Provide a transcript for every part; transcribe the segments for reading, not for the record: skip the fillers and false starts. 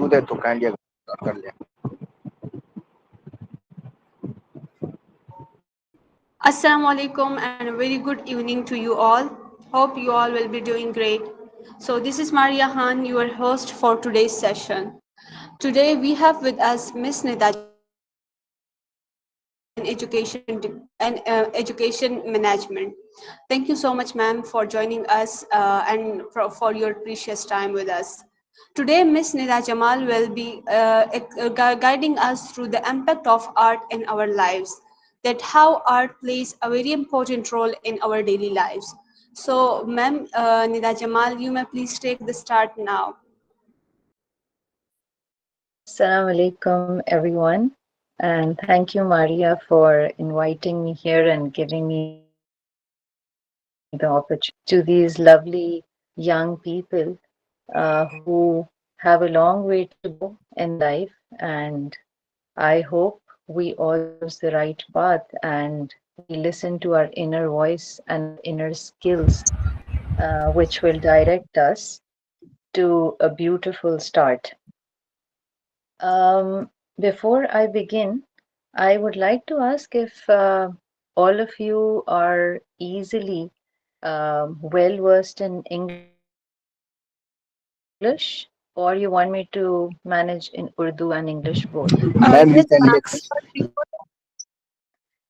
मौजूद है तो काइंडली कर लें। Assalamu alaikum and a very good evening to you all. Hope you all will be doing great. So this is Maria Han, your host for today's session. Today we have with us Miss Nida Jamal, PhD in education management. Thank you so much, ma'am, for joining us and for your precious time with us. Today, Miss Nida Jamal will be guiding us through the impact of art in our lives, that how art plays a very important role in our daily lives. So, ma'am, Nida Jamal, you may please take the start now. Assalamu alaikum, everyone. And thank you, Maria, for inviting me here and giving me the opportunity to these lovely young people who have a long way to go in life. And I hope we all choose the right path and we listen to our inner voice and our inner skills, which will direct us to a beautiful start. Before I begin, I would like to ask if all of you are easily well versed in English, or you want me to manage in Urdu and English both? Ma'am we Yes, can ma'am. Mix.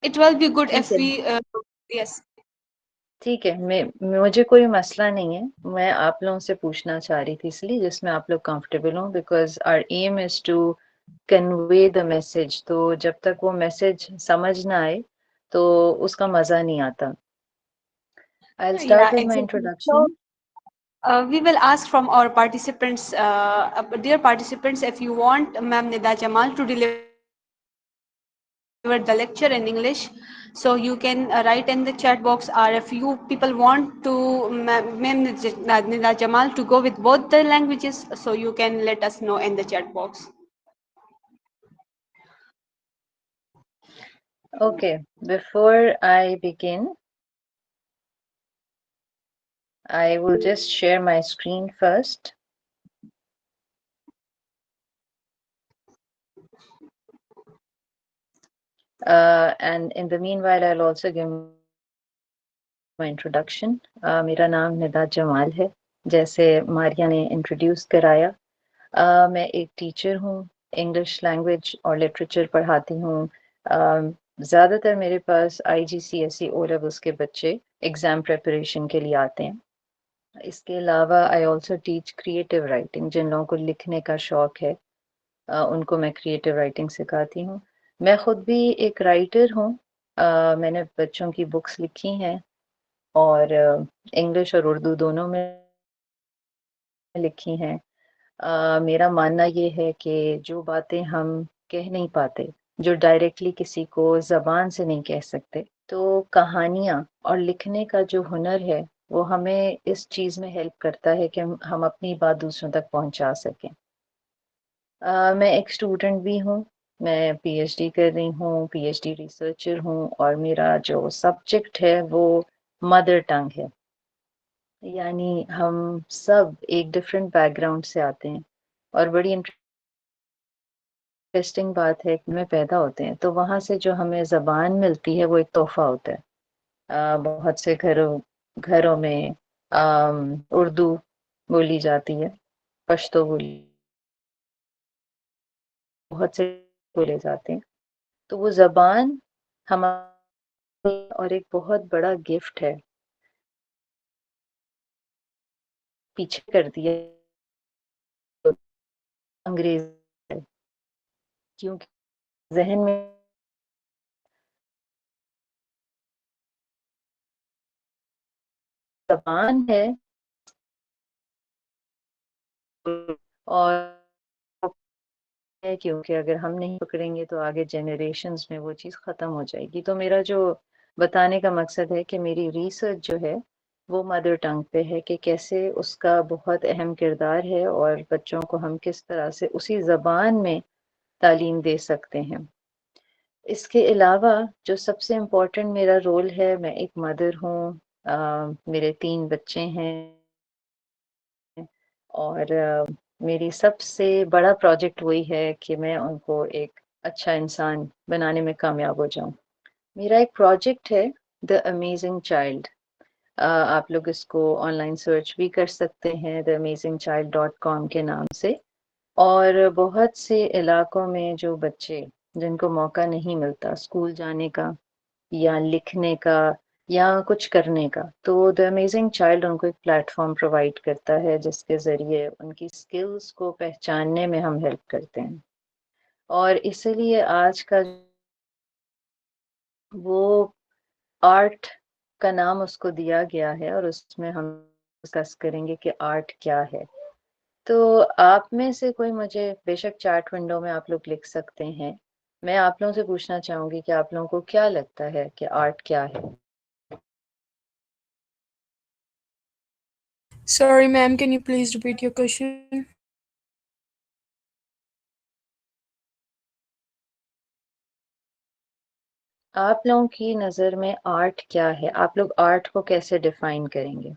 It will be good ठीक if है, we, yes. ठीक है। मुझे कोई मसला नहीं है। मैं आप लोगों से पूछना चाह रही थी इसलिए जिसमें आप लोग कंफर्टेबल हों, because our aim is to convey the message. तो जब तक वो मैसेज समझ ना आए तो उसका मजा नहीं आता। I will Yeah, start with my exactly. So, introduction. we will ask from our participants, dear participants, if you want Ma'am Nida Jamal to deliver the lecture in English, so you can write in the chat box, or if you people want to Ma'am Nida Jamal to go with both the languages, so you can let us know in the chat box. Okay, before I begin, I will just share my screen first. And in the meanwhile, I'll also give my introduction. मेरा नाम निदा जमाल है, जैसे मारिया ने introduce कराया। मैं एक teacher हूँ, English language और लिटरेचर पढ़ाती हूँ। ज़्यादातर मेरे पास IGCSE ओ लेवल्स के बच्चे एग्ज़ाम प्रिपरेशन के लिए आते हैं। इसके अलावा I also teach creative writing. जिन लोगों को लिखने का शौक है उनको मैं क्रिएटिव राइटिंग सिखाती हूँ। मैं खुद भी एक राइटर हूँ। मैंने बच्चों की बुक्स लिखी हैं और इंग्लिश और उर्दू दोनों में लिखी हैं। मेरा मानना ये है कि जो बातें हम कह नहीं पाते, जो डायरेक्टली किसी को ज़बान से नहीं कह सकते, तो कहानियाँ और लिखने का जो हुनर है वो हमें इस चीज़ में हेल्प करता है कि हम अपनी बात दूसरों तक पहुंचा सकें। मैं एक स्टूडेंट भी हूँ। मैं PhD कर रही हूँ, PhD रिसर्चर हूँ और मेरा जो सब्जेक्ट है वो मदर टंग है। यानी हम सब एक डिफरेंट बैकग्राउंड से आते हैं और बड़ी इंटरेस्टिंग बात है कि में पैदा होते हैं तो वहाँ से जो हमें ज़बान मिलती है वो एक तोहफा होता है। बहुत से घरों में उर्दू बोली जाती है, पश्तो बोली, बहुत से बोले जाते हैं। तो वो ज़बान हमारे और एक बहुत बड़ा गिफ्ट है। पीछे कर दिया अंग्रेज, क्योंकि जहन में ज़बान है और है, क्योंकि अगर हम नहीं पकड़ेंगे तो आगे जनरेशन्स में वो चीज़ ख़त्म हो जाएगी। तो मेरा जो बताने का मकसद है कि मेरी रिसर्च जो है वो मदर टंग पे है कि कैसे उसका बहुत अहम किरदार है और बच्चों को हम किस तरह से उसी ज़बान में तालीम दे सकते हैं। इसके अलावा जो सबसे इम्पोर्टेंट मेरा रोल है, मैं एक मदर हूँ। मेरे 3 बच्चे हैं और मेरी सबसे बड़ा प्रोजेक्ट वही है कि मैं उनको एक अच्छा इंसान बनाने में कामयाब हो जाऊं। मेरा एक प्रोजेक्ट है द अमेजिंग चाइल्ड। आप लोग इसको ऑनलाइन सर्च भी कर सकते हैं theamazingchild.com के नाम से। और बहुत से इलाकों में जो बच्चे जिनको मौका नहीं मिलता स्कूल जाने का या लिखने का या कुछ करने का, तो द अमेजिंग चाइल्ड उनको एक प्लेटफॉर्म प्रोवाइड करता है जिसके ज़रिए उनकी स्किल्स को पहचानने में हम हेल्प करते हैं। और इसीलिए आज का वो आर्ट का नाम उसको दिया गया है और उसमें हम डिस्कस करेंगे कि आर्ट क्या है। तो आप में से कोई मुझे, बेशक चैट विंडो में आप लोग लिख सकते हैं, मैं आप लोगों से पूछना चाहूंगी कि आप लोगों को क्या लगता है कि आर्ट क्या है? Sorry, ma'am, can you please repeat your question? आप लोगों की नज़र में आर्ट क्या है? आप लोग आर्ट को कैसे डिफाइन करेंगे?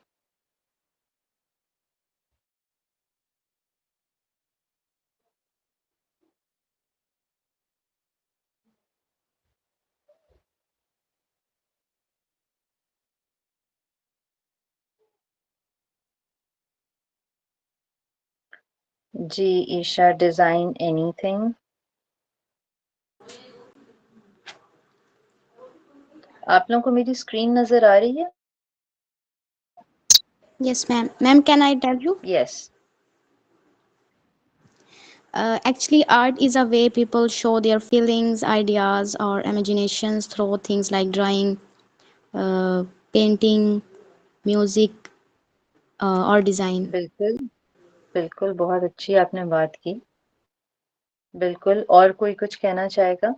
जी ईशा, डिजाइन एनीथिंग। आप लोगों को मेरी स्क्रीन नजर आ रही है? Yes, ma'am. Ma'am, can I tell you? Yes. Actually, art is a way people show their feelings, ideas, or imaginations through things like drawing, painting, music, or design. बिल्कुल, बिल्कुल, बहुत अच्छी आपने बात की। बिल्कुल, और कोई कुछ कहना चाहेगा?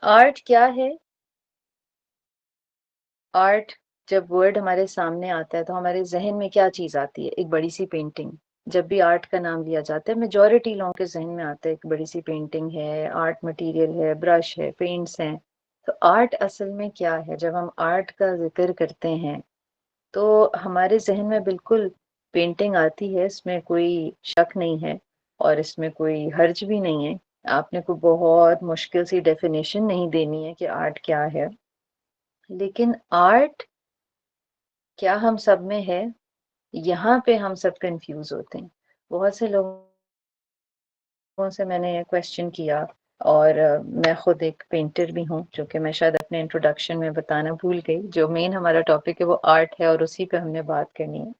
आर्ट क्या है? आर्ट जब वर्ड हमारे सामने आता है तो हमारे जहन में क्या चीज आती है? एक बड़ी सी पेंटिंग। जब भी आर्ट का नाम लिया जाता है मेजॉरिटी लोगों के जहन में आता है एक बड़ी सी पेंटिंग है, आर्ट मटेरियल है, ब्रश है, पेंट्स हैं। तो आर्ट असल में क्या है? जब हम आर्ट का जिक्र करते हैं तो हमारे जहन में बिल्कुल पेंटिंग आती है, इसमें कोई शक नहीं है और इसमें कोई हर्ज भी नहीं है। आपने कोई बहुत मुश्किल सी डेफिनेशन नहीं देनी है कि आर्ट क्या है। लेकिन आर्ट क्या हम सब में है? यहाँ पे हम सब कंफ्यूज होते हैं। बहुत से लोगों से मैंने क्वेश्चन किया और मैं खुद एक पेंटर भी हूँ, जो कि मैं शायद अपने इंट्रोडक्शन में बताना भूल गई। जो मेन हमारा टॉपिक है वो आर्ट है और उसी पे हमने बात करनी है।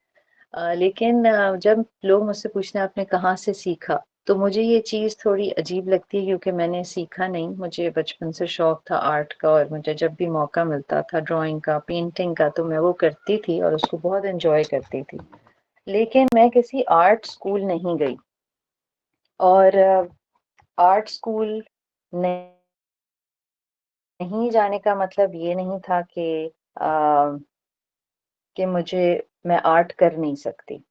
लेकिन जब लोग मुझसे पूछते हैं आपने कहाँ से सीखा, तो मुझे ये चीज़ थोड़ी अजीब लगती है क्योंकि मैंने सीखा नहीं। मुझे बचपन से शौक था आर्ट का और मुझे जब भी मौका मिलता था ड्राइंग का, पेंटिंग का, तो मैं वो करती थी और उसको बहुत एंजॉय करती थी। लेकिन मैं किसी आर्ट स्कूल नहीं गई और आर्ट स्कूल नहीं जाने का मतलब ये नहीं था कि मैं आर्ट कर नहीं सकती।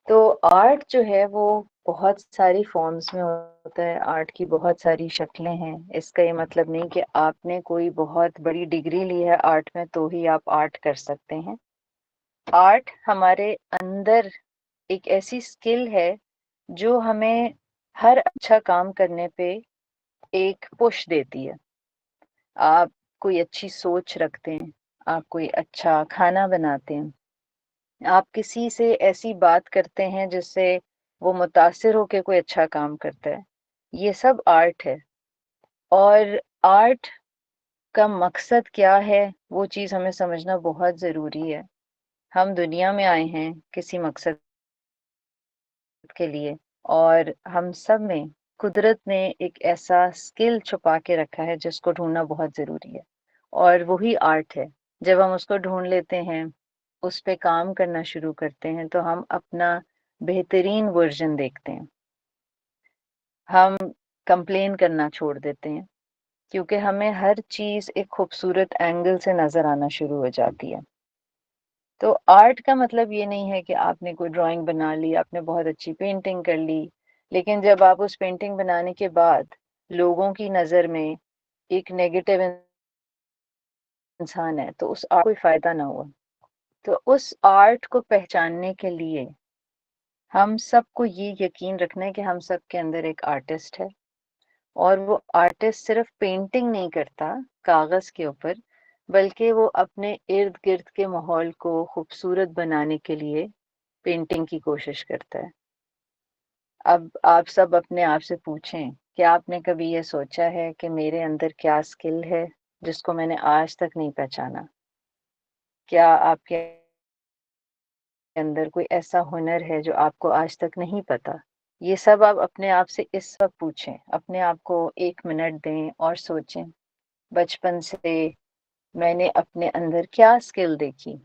तो आर्ट जो है वो बहुत सारी फॉर्म्स में होता है, आर्ट की बहुत सारी शक्लें हैं। इसका ये मतलब नहीं कि आपने कोई बहुत बड़ी डिग्री ली है आर्ट में तो ही आप आर्ट कर सकते हैं। आर्ट हमारे अंदर एक ऐसी स्किल है जो हमें हर अच्छा काम करने पे एक पुश देती है। आप कोई अच्छी सोच रखते हैं, आप कोई अच्छा खाना बनाते हैं, आप किसी से ऐसी बात करते हैं जिससे वो मुतासिर होकर कोई अच्छा काम करता है, ये सब आर्ट है। और आर्ट का मकसद क्या है वो चीज़ हमें समझना बहुत ज़रूरी है। हम दुनिया में आए हैं किसी मकसद के लिए और हम सब में कुदरत ने एक ऐसा स्किल छुपा के रखा है जिसको ढूंढना बहुत ज़रूरी है और वही आर्ट है। जब हम उसको ढूंढ लेते हैं, उस पे काम करना शुरू करते हैं, तो हम अपना बेहतरीन वर्जन देखते हैं। हम कंप्लेन करना छोड़ देते हैं क्योंकि हमें हर चीज़ एक खूबसूरत एंगल से नज़र आना शुरू हो जाती है। तो आर्ट का मतलब ये नहीं है कि आपने कोई ड्राइंग बना ली, आपने बहुत अच्छी पेंटिंग कर ली, लेकिन जब आप उस पेंटिंग बनाने के बाद लोगों की नज़र में एक नेगेटिव इंसान है तो उस आर्ट कोई फायदा ना हुआ। तो उस आर्ट को पहचानने के लिए हम सबको ये यकीन रखना है कि हम सब के अंदर एक आर्टिस्ट है, और वो आर्टिस्ट सिर्फ पेंटिंग नहीं करता कागज के ऊपर, बल्कि वो अपने इर्द गिर्द के माहौल को खूबसूरत बनाने के लिए पेंटिंग की कोशिश करता है। अब आप सब अपने आप से पूछें कि आपने कभी ये सोचा है कि मेरे अंदर क्या स्किल है जिसको मैंने आज तक नहीं पहचाना? क्या आपके अंदर कोई ऐसा हुनर है जो आपको आज तक नहीं पता? ये सब आप अपने आप से इस वक्त पूछें, अपने आप को 1 मिनट दें और सोचें, बचपन से मैंने अपने अंदर क्या स्किल देखी?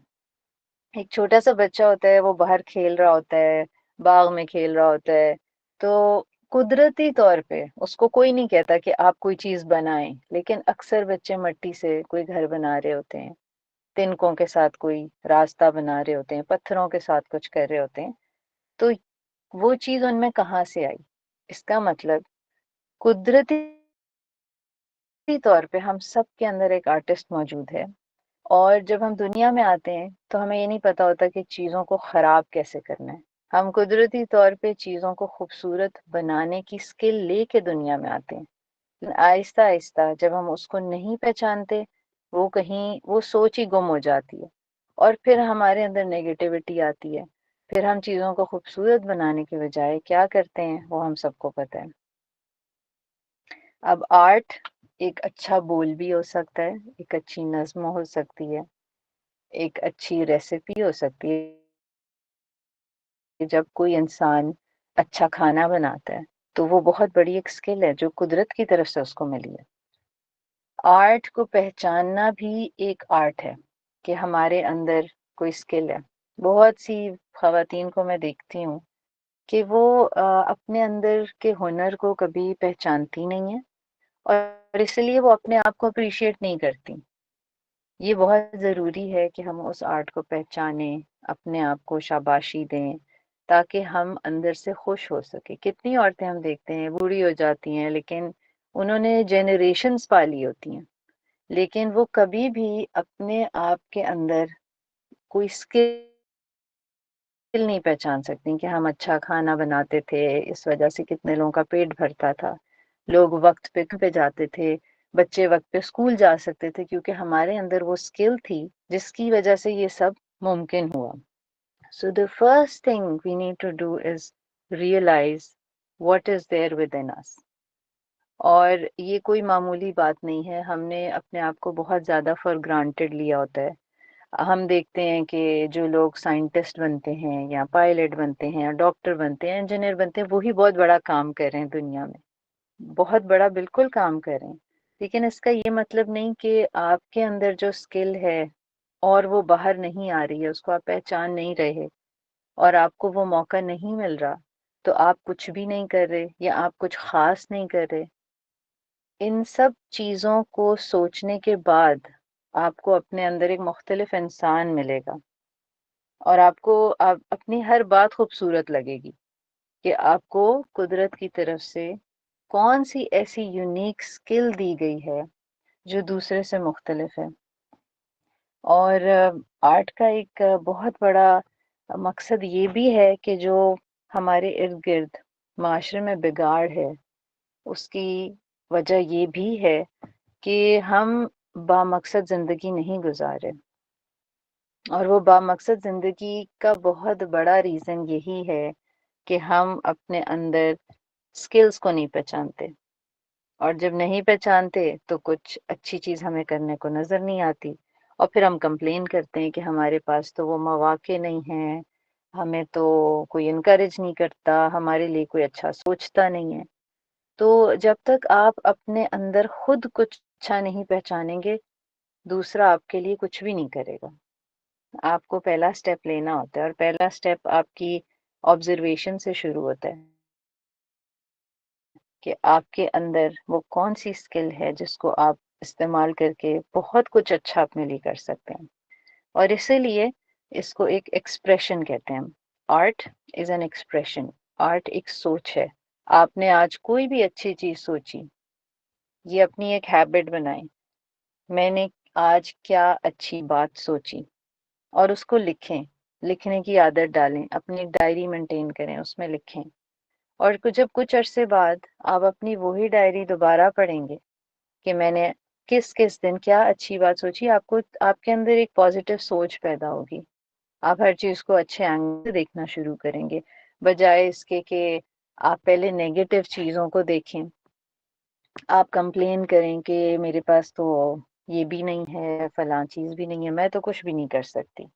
एक छोटा सा बच्चा होता है, वो बाहर खेल रहा होता है, बाग में खेल रहा होता है, तो कुदरती तौर पे उसको कोई नहीं कहता कि आप कोई चीज बनाएं, लेकिन अक्सर बच्चे मिट्टी से कोई घर बना रहे होते हैं, तिनकों के साथ कोई रास्ता बना रहे होते हैं, पत्थरों के साथ कुछ कर रहे होते हैं। तो वो चीज उनमें कहाँ से आई? इसका मतलब कुदरती तौर पे हम सब के अंदर एक आर्टिस्ट मौजूद है। और जब हम दुनिया में आते हैं तो हमें ये नहीं पता होता कि चीज़ों को ख़राब कैसे करना है। हम कुदरती तौर पे चीज़ों को खूबसूरत बनाने की स्किल लेके दुनिया में आते हैं, लेकिन आहिस्ता आहिस्ता जब हम उसको नहीं पहचानते, वो कहीं वो सोच ही गुम हो जाती है, और फिर हमारे अंदर नेगेटिविटी आती है। फिर हम चीज़ों को खूबसूरत बनाने के बजाय क्या करते हैं वो हम सबको पता है। अब आर्ट एक अच्छा बोल भी हो सकता है, एक अच्छी नज्म हो सकती है, एक अच्छी रेसिपी हो सकती है। जब कोई इंसान अच्छा खाना बनाता है तो वो बहुत बड़ी एक स्किल है जो कुदरत की तरफ से उसको मिली है। आर्ट को पहचानना भी एक आर्ट है कि हमारे अंदर कोई स्किल है। बहुत सी खवातीन को मैं देखती हूँ कि वो अपने अंदर के हुनर को कभी पहचानती नहीं है, और इसलिए वो अपने आप को अप्रिशिएट नहीं करती। ये बहुत ज़रूरी है कि हम उस आर्ट को पहचानें, अपने आप को शाबाशी दें, ताकि हम अंदर से खुश हो सके। कितनी औरतें हम देखते हैं बूढ़ी हो जाती हैं, लेकिन उन्होंने जनरेशन्स पाली होती हैं, लेकिन वो कभी भी अपने आप के अंदर कोई स्किल नहीं पहचान सकती कि हम अच्छा खाना बनाते थे, इस वजह से कितने लोगों का पेट भरता था, लोग वक्त पे जाते थे, बच्चे वक्त पे स्कूल जा सकते थे, क्योंकि हमारे अंदर वो स्किल थी जिसकी वजह से ये सब मुमकिन हुआ। So the first thing we need to do is realise what is there within us. और ये कोई मामूली बात नहीं है, हमने अपने आप को बहुत ज़्यादा फॉर ग्रांटेड लिया होता है। हम देखते हैं कि जो लोग साइंटिस्ट बनते हैं या पायलट बनते हैं या डॉक्टर बनते हैं, इंजीनियर बनते हैं, वही बहुत बड़ा काम कर रहे हैं दुनिया में, बहुत बड़ा बिल्कुल काम कर रहे हैं। लेकिन इसका ये मतलब नहीं कि आपके अंदर जो स्किल है और वो बाहर नहीं आ रही है, उसको आप पहचान नहीं रहे और आपको वो मौका नहीं मिल रहा, तो आप कुछ भी नहीं कर रहे या आप कुछ खास नहीं कर रहे। इन सब चीज़ों को सोचने के बाद आपको अपने अंदर एक मुख्तलिफ इंसान मिलेगा, और आपको आप अपनी हर बात खूबसूरत लगेगी कि आपको कुदरत की तरफ से कौन सी ऐसी यूनिक स्किल दी गई है जो दूसरे से मुख्तलिफ है। और आर्ट का एक बहुत बड़ा मकसद ये भी है कि जो हमारे इर्द गिर्द माशरे में बिगाड़ है, उसकी वजह ये भी है कि हम बामकसद ज़िंदगी नहीं गुजारे। और वो बामकसद ज़िंदगी का बहुत बड़ा रीज़न यही है कि हम अपने अंदर स्किल्स को नहीं पहचानते, और जब नहीं पहचानते तो कुछ अच्छी चीज़ हमें करने को नज़र नहीं आती, और फिर हम कंप्लेन करते हैं कि हमारे पास तो वो मौके नहीं हैं, हमें तो कोई इनकरेज नहीं करता, हमारे लिए कोई अच्छा सोचता नहीं है। तो जब तक आप अपने अंदर खुद कुछ अच्छा नहीं पहचानेंगे, दूसरा आपके लिए कुछ भी नहीं करेगा। आपको पहला स्टेप लेना होता है, और पहला स्टेप आपकी ऑब्जर्वेशन से शुरू होता है कि आपके अंदर वो कौन सी स्किल है जिसको आप इस्तेमाल करके बहुत कुछ अच्छा अपने लिए कर सकते हैं। और इसीलिए इसको एक एक्सप्रेशन कहते हैं। Art is an expression. Art एक सोच है। आपने आज कोई भी अच्छी चीज सोची, ये अपनी एक हैबिट बनाई, मैंने आज क्या अच्छी बात सोची, और उसको लिखें, लिखने की आदत डालें, अपनी एक डायरी मेंटेन करें, उसमें लिखें। और जब कुछ अरसे बाद आप अपनी वही डायरी दोबारा पढ़ेंगे कि मैंने किस किस दिन क्या अच्छी बात सोची, आपको आपके अंदर एक पॉजिटिव सोच पैदा होगी। आप हर चीज को अच्छे एंगल से देखना शुरू करेंगे, बजाय इसके कि आप पहले नेगेटिव चीजों को देखें। आप कंप्लेन करें कि मेरे पास तो ये भी नहीं है, फलां चीज भी नहीं है, मैं तो कुछ भी नहीं कर सकती।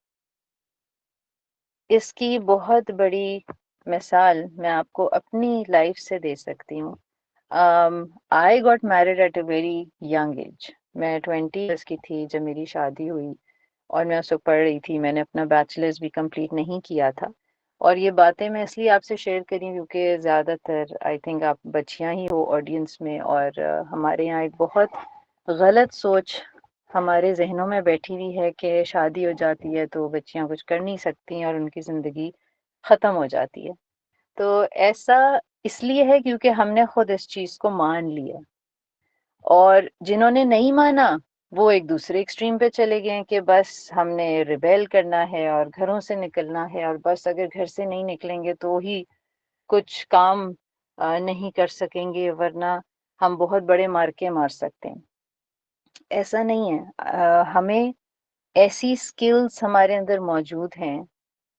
इसकी बहुत बड़ी मिसाल मैं आपको अपनी लाइफ से दे सकती हूँ। I got married at a very young age. मैं 20 ईयर्स की थी जब मेरी शादी हुई, और मैं उस वक्त पढ़ रही थी, मैंने अपना बैचलर्स भी कंप्लीट नहीं किया था। और ये बातें मैं इसलिए आपसे शेयर करी क्योंकि ज़्यादातर आई थिंक आप बच्चियां ही हो ऑडियंस में, और हमारे यहाँ एक बहुत गलत सोच हमारे जहनों में बैठी हुई है कि शादी हो जाती है तो बच्चियां कुछ कर नहीं सकती और उनकी ज़िंदगी ख़त्म हो जाती है। तो ऐसा इसलिए है क्योंकि हमने खुद इस चीज़ को मान लिया, और जिन्होंने नहीं माना वो एक दूसरे एक्सट्रीम पे चले गए कि बस हमने रिबेल करना है और घरों से निकलना है, और बस अगर घर से नहीं निकलेंगे तो ही कुछ काम नहीं कर सकेंगे, वरना हम बहुत बड़े मार्के मार सकते हैं। ऐसा नहीं है। हमें ऐसी स्किल्स हमारे अंदर मौजूद हैं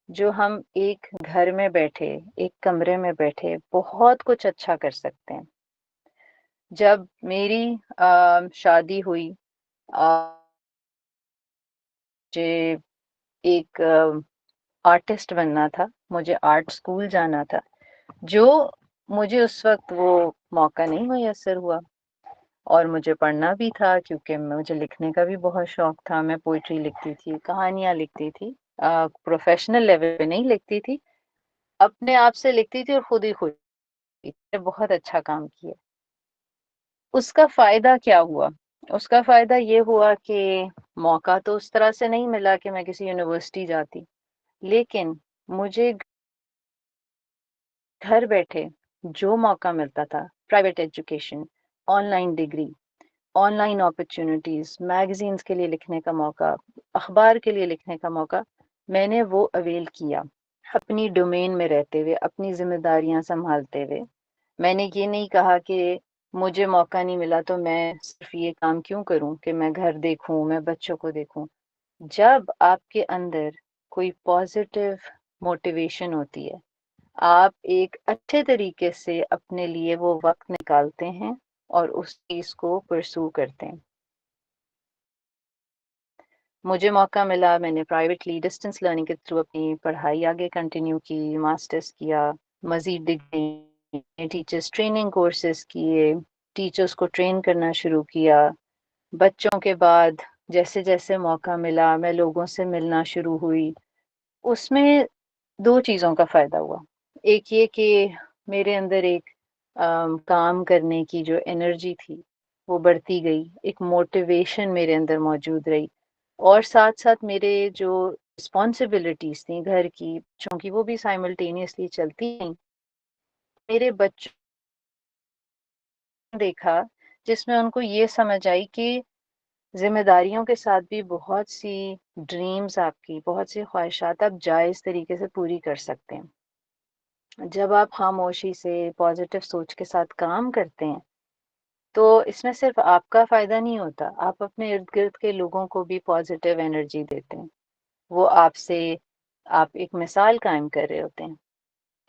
जो हम एक घर में बैठे, एक कमरे में बैठे बहुत कुछ अच्छा कर सकते हैं। जब मेरी शादी हुई, मुझे एक आर्टिस्ट बनना था, मुझे आर्ट स्कूल जाना था, जो मुझे उस वक्त वो मौका नहीं मैसर हुआ। और मुझे पढ़ना भी था क्योंकि मुझे लिखने का भी बहुत शौक था। मैं पोइट्री लिखती थी, कहानियां लिखती थी, प्रोफेशनल लेवल पे नहीं लिखती थी, अपने आप से लिखती थी और खुद ही खुश थी। मैंने बहुत अच्छा काम किया। उसका फायदा क्या हुआ? उसका फायदा ये हुआ कि मौका तो उस तरह से नहीं मिला कि मैं किसी यूनिवर्सिटी जाती, लेकिन मुझे घर बैठे जो मौका मिलता था, private education, online degree, online opportunities, magazines के लिए लिखने का मौका, अखबार के लिए लिखने का मौका, मैंने वो अवेल किया। अपनी डोमेन में रहते हुए, अपनी जिम्मेदारियां संभालते हुए। मैंने ये नहीं कहा कि मुझे मौका नहीं मिला तो मैं सिर्फ ये काम क्यों करूं कि मैं घर देखूं, मैं बच्चों को देखूं। जब आपके अंदर कोई पॉजिटिव मोटिवेशन होती है, आप एक अच्छे तरीके से अपने लिए वो वक्त निकालते हैं और उस चीज को परसू करते हैं। मुझे मौका मिला, मैंने प्राइवेटली डिस्टेंस लर्निंग के थ्रू अपनी पढ़ाई आगे कंटिन्यू की, मास्टर्स किया, मजीद डिग्री, टीचर्स ट्रेनिंग कोर्सेज किए, टीचर्स को ट्रेन करना शुरू किया। बच्चों के बाद जैसे जैसे मौका मिला मैं लोगों से मिलना शुरू हुई। उसमें दो चीज़ों का फ़ायदा हुआ। एक ये कि मेरे अंदर एक काम करने की जो एनर्जी थी वो बढ़ती गई, एक मोटिवेशन मेरे अंदर मौजूद रही, और साथ साथ मेरे जो रिस्पॉन्सिबिलिटीज थी घर की, बच्चों की, वो भी साइमल्टेनियसली चलती रहीं। मेरे बच्चों ने देखा जिसमें उनको ये समझ आई कि जिम्मेदारियों के साथ भी बहुत सी ड्रीम्स, आपकी बहुत सी ख्वाहिशात आप जायज़ तरीके से पूरी कर सकते हैं। जब आप खामोशी से पॉजिटिव सोच के साथ काम करते हैं तो इसमें सिर्फ आपका फायदा नहीं होता, आप अपने इर्द गिर्द के लोगों को भी पॉजिटिव एनर्जी देते हैं। वो आपसे, आप एक मिसाल कायम कर रहे होते हैं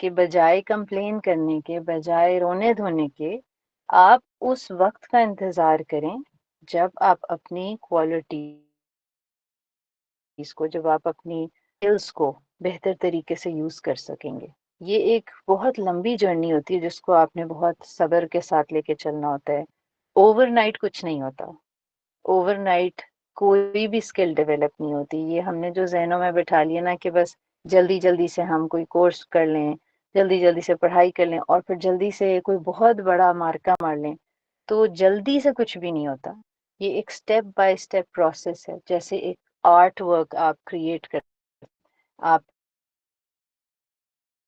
कि बजाय कंप्लेन करने के, बजाय रोने धोने के, आप उस वक्त का इंतजार करें जब आप अपनी क्वालिटीज को, जब आप अपनी स्किल्स को बेहतर तरीके से यूज कर सकेंगे। ये एक बहुत लंबी जर्नी होती है जिसको आपने बहुत सब्र के साथ लेके चलना होता है। ओवरनाइट कुछ नहीं होता। ओवरनाइट कोई भी स्किल डेवलप नहीं होती। ये हमने जो जहनों में बिठा लिया ना कि बस जल्दी जल्दी से हम कोई कोर्स कर लें, जल्दी जल्दी से पढ़ाई कर लें और फिर जल्दी से कोई बहुत बड़ा मार्का मार लें, तो जल्दी से कुछ भी नहीं होता। ये एक स्टेप बाय स्टेप प्रोसेस है। जैसे एक आर्ट वर्क आप क्रिएट कर, आप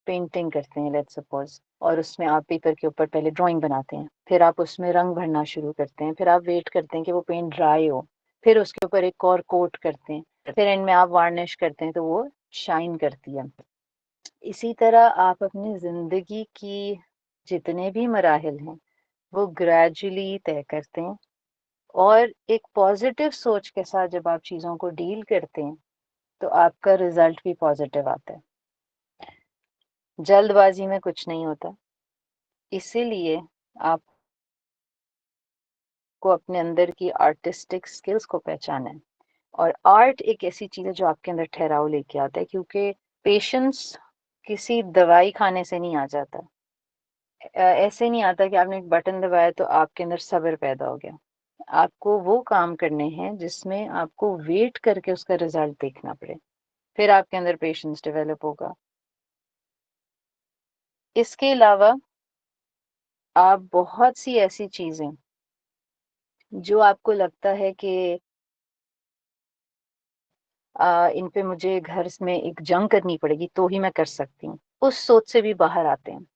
पेंटिंग करते हैं लेट्स सपोज, और उसमें आप पेपर के ऊपर पहले ड्राइंग बनाते हैं, फिर आप उसमें रंग भरना शुरू करते हैं, फिर आप वेट करते हैं कि वो पेंट ड्राई हो, फिर उसके ऊपर एक और कोट करते हैं, फिर एंड में आप वार्निश करते हैं तो वो शाइन करती है। इसी तरह आप अपनी जिंदगी की जितने भी मराहिल हैं वो ग्रेजुअली तय करते हैं, और एक पॉजिटिव सोच के साथ जब आप चीज़ों को डील करते हैं तो आपका रिजल्ट भी पॉजिटिव आता है। जल्दबाजी में कुछ नहीं होता, इसीलिए आपको अपने अंदर की आर्टिस्टिक स्किल्स को पहचाना है। और आर्ट एक ऐसी चीज़ है जो आपके अंदर ठहराव लेके आता है, क्योंकि पेशेंस किसी दवाई खाने से नहीं आ जाता। ऐसे नहीं आता कि आपने एक बटन दबाया तो आपके अंदर सब्र पैदा हो गया। आपको वो काम करने हैं जिसमें आपको वेट करके उसका रिजल्ट देखना पड़े, फिर आपके अंदर पेशेंस डेवलप होगा। इसके अलावा आप बहुत सी ऐसी चीजें जो आपको लगता है कि इन पे मुझे घर में एक जंग करनी पड़ेगी तो ही मैं कर सकती हूँ, उस सोच से भी बाहर आते हैं।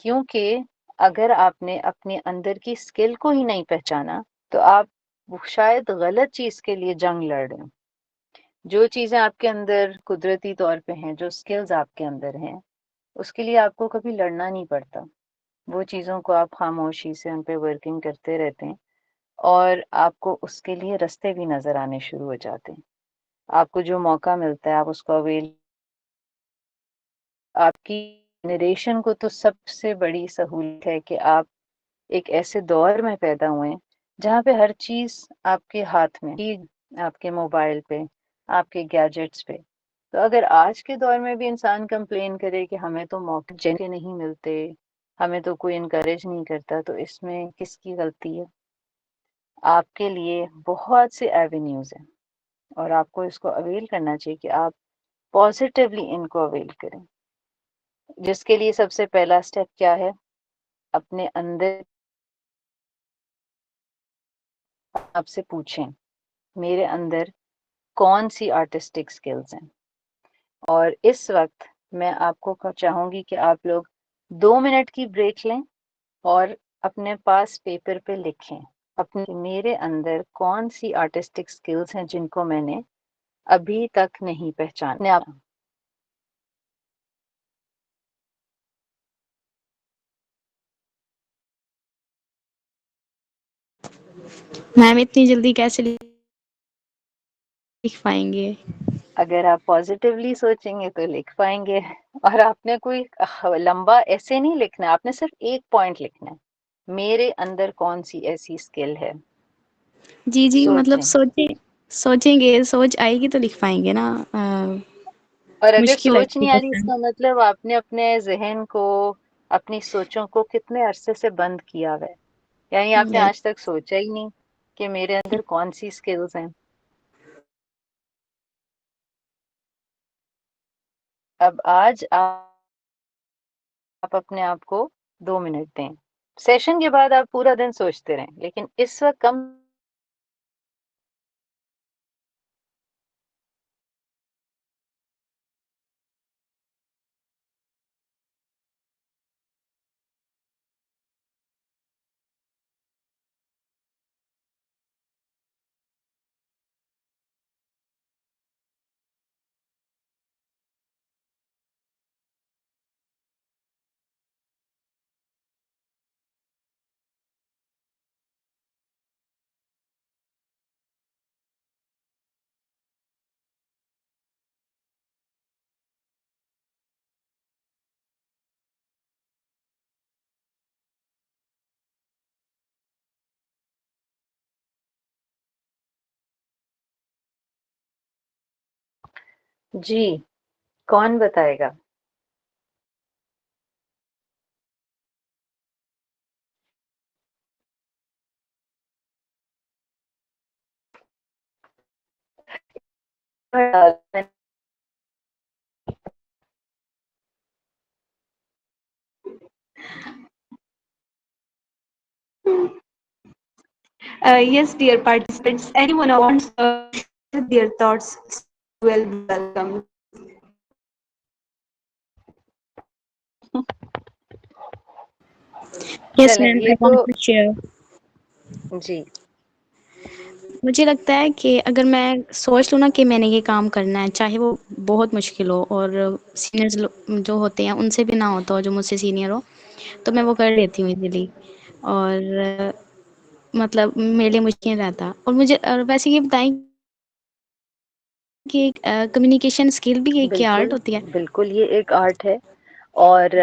क्योंकि अगर आपने अपने अंदर की स्किल को ही नहीं पहचाना तो आप शायद गलत चीज के लिए जंग लड़ रहे हैं। जो चीजें आपके अंदर कुदरती तौर पे हैं, जो स्किल्स आपके अंदर हैं, उसके लिए आपको कभी लड़ना नहीं पड़ता। वो चीज़ों को आप खामोशी से उन पे वर्किंग करते रहते हैं और आपको उसके लिए रास्ते भी नज़र आने शुरू हो जाते हैं। आपको जो मौका मिलता है आप उसको अवेल, आपकी जनरेशन को तो सबसे बड़ी सहूलियत है कि आप एक ऐसे दौर में पैदा हुए हैं जहाँ पे हर चीज़ आपके हाथ में, आपके मोबाइल पे, आपके गैजेट्स पे। तो अगर आज के दौर में भी इंसान कंप्लेन करे कि हमें तो मौके जगह नहीं मिलते, हमें तो कोई इनकरेज नहीं करता, तो इसमें किसकी गलती है? आपके लिए बहुत से एवेन्यूज हैं और आपको इसको अवेल करना चाहिए कि आप पॉजिटिवली इनको अवेल करें। जिसके लिए सबसे पहला स्टेप क्या है? अपने अंदर आपसे पूछें, मेरे अंदर कौन सी आर्टिस्टिक स्किल्स हैं? और इस वक्त मैं आपको चाहूंगी कि आप लोग 2 मिनट की ब्रेक लें और अपने पास पेपर पे लिखें अपने मेरे अंदर कौन सी आर्टिस्टिक स्किल्स हैं जिनको मैंने अभी तक नहीं पहचाना। मैम इतनी जल्दी कैसे लिख पाएंगे? अगर आप पॉजिटिवली सोचेंगे तो लिख पाएंगे। और आपने कोई लंबा ऐसे नहीं लिखना है, आपने सिर्फ एक पॉइंट लिखना है, मेरे अंदर कौन सी ऐसी स्किल है। जी जी, मतलब सोचें। सोचेंगे, सोच आएगी तो लिख पाएंगे ना। और अगर मुश्किल है सोच नहीं आ रही, क्वेश्चन। इसका मतलब आपने अपने जहन को, अपनी सोचों को कितने अरसे से बंद किया हुआ है, यानी आपने यस। आज तक सोचा ही नहीं कि मेरे अंदर कौन सी स्किल्स हैं। अब आज आप अपने आप को 2 मिनट दें। सेशन के बाद आप पूरा दिन सोचते रहें, लेकिन इस वक्त कम जी, कौन बताएगा? Yes, dear participants, anyone who wants to share their thoughts will be welcome. Yes, चलें, ma'am, ये I तो want to share. जी मुझे लगता है कि अगर मैं सोच लूँ ना कि मैंने ये काम करना है, चाहे वो बहुत मुश्किल हो और सीनियर्स जो होते हैं उनसे भी ना होता हो, जो मुझसे सीनियर हो, तो मैं वो कर लेती हूँ इजीली। और मतलब मेरे लिए मुश्किल रहता। और मुझे और वैसे ये बताएं कि कम्युनिकेशन स्किल भी एक की आर्ट बिल्कुल होती है। बिल्कुल, ये एक आर्ट है। और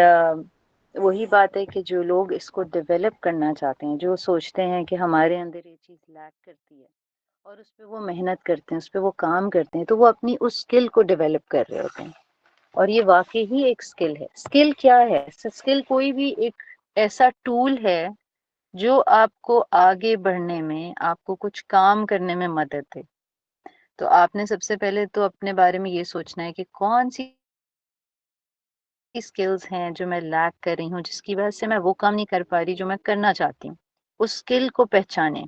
वही बात है कि जो लोग इसको डेवलप करना चाहते हैं, जो सोचते हैं कि हमारे अंदर ये चीज़ लैक करती है और उस पे वो मेहनत करते हैं, उस पे वो काम करते हैं, तो वो अपनी उस स्किल को डेवलप कर रहे होते हैं। और ये वाकई ही एक स्किल है। स्किल क्या है? स्किल कोई भी एक ऐसा टूल है जो आपको आगे बढ़ने में, आपको कुछ काम करने में मदद दे। तो आपने सबसे पहले तो अपने बारे में ये सोचना है कि कौन सी स्किल्स हैं जो मैं लैक कर रही हूँ, जिसकी वजह से मैं वो काम नहीं कर पा रही जो मैं करना चाहती हूँ। उस स्किल को पहचानें।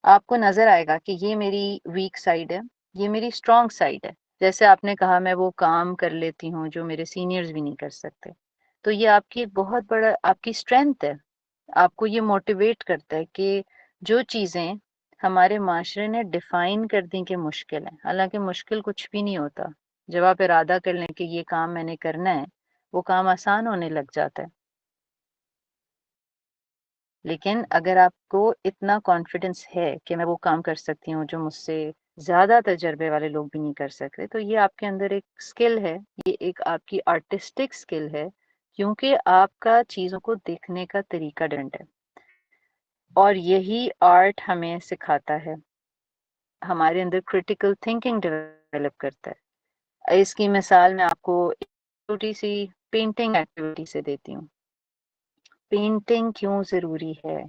आपको नजर आएगा कि ये मेरी वीक साइड है, ये मेरी स्ट्रॉन्ग साइड है। जैसे आपने कहा मैं वो काम कर लेती हूँ जो मेरे सीनियर्स भी नहीं कर सकते, तो ये आपकी एक बहुत बड़ा आपकी स्ट्रेंथ है। आपको ये मोटिवेट करता है कि जो चीजें हमारे माशरे ने डिफाइन कर दी कि मुश्किल है, हालांकि मुश्किल कुछ भी नहीं होता। जब आप इरादा कर लें कि ये काम मैंने करना है, वो काम आसान होने लग जाता है। लेकिन अगर आपको इतना कॉन्फिडेंस है कि मैं वो काम कर सकती हूँ जो मुझसे ज्यादा तजर्बे वाले लोग भी नहीं कर सकते, तो ये आपके अंदर एक स्किल है। ये एक आपकी आर्टिस्टिक स्किल है, क्योंकि आपका चीजों को देखने का तरीका डिफरेंट है। और यही आर्ट हमें सिखाता है, हमारे अंदर क्रिटिकल थिंकिंग डेवलप करता है। इसकी मिसाल मैं आपको एक छोटी सी पेंटिंग एक्टिविटी से देती हूँ। पेंटिंग क्यों जरूरी है?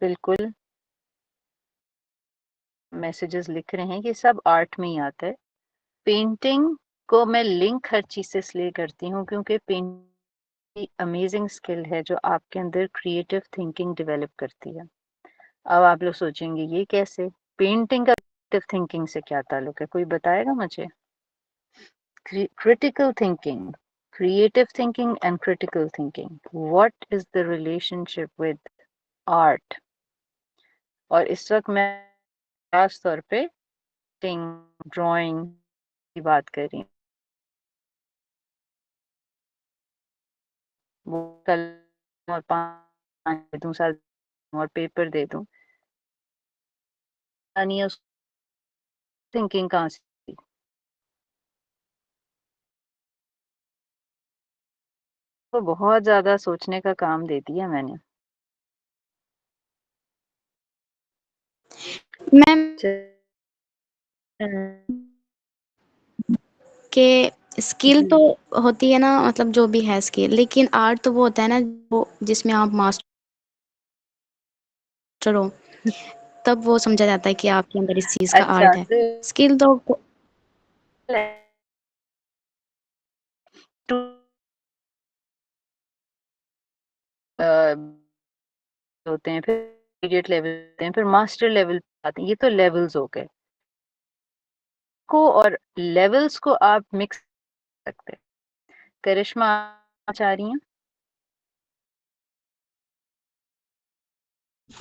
बिल्कुल, मैसेजेस लिख रहे हैं, ये सब आर्ट में ही आता है। पेंटिंग को मैं लिंक हर चीज से इसलिए करती हूँ क्योंकि पेंटिंग अमेजिंग स्किल है जो आपके अंदर क्रिएटिव थिंकिंग डेवलप करती है। अब आप लोग सोचेंगे ये कैसे? पेंटिंग का क्रिएटिव थिंकिंग से क्या ताल्लुक है? कोई बताएगा मुझे? Critical thinking, creative thinking and critical thinking. What is the relationship with art? और इस वक्त मैं खास तौर पे ड्राइंग की बात कर रही हूँ। वो कल और 5 दे दूँ, 7 और पेपर दे दूँ, नहीं उस थिंकिंग कहाँ से? तो बहुत ज्यादा सोचने का काम दे दिया मैंने। मैम के स्किल तो होती है ना, मतलब जो भी है स्किल, लेकिन आर्ट तो वो होता है ना वो जिसमें आप मास्टर हो, तब वो समझा जाता है कि आपके अंदर इस चीज का अच्छा, आर्ट है। स्किल तो होते हैं, फिर इंटरमीडिएट लेवल होते हैं, फिर मास्टर लेवल आते हैं। ये तो लेवल्स हो गए को, और लेवल्स को आप मिक्स कर सकते हैं। करिश्मा आप चाह रही हैं?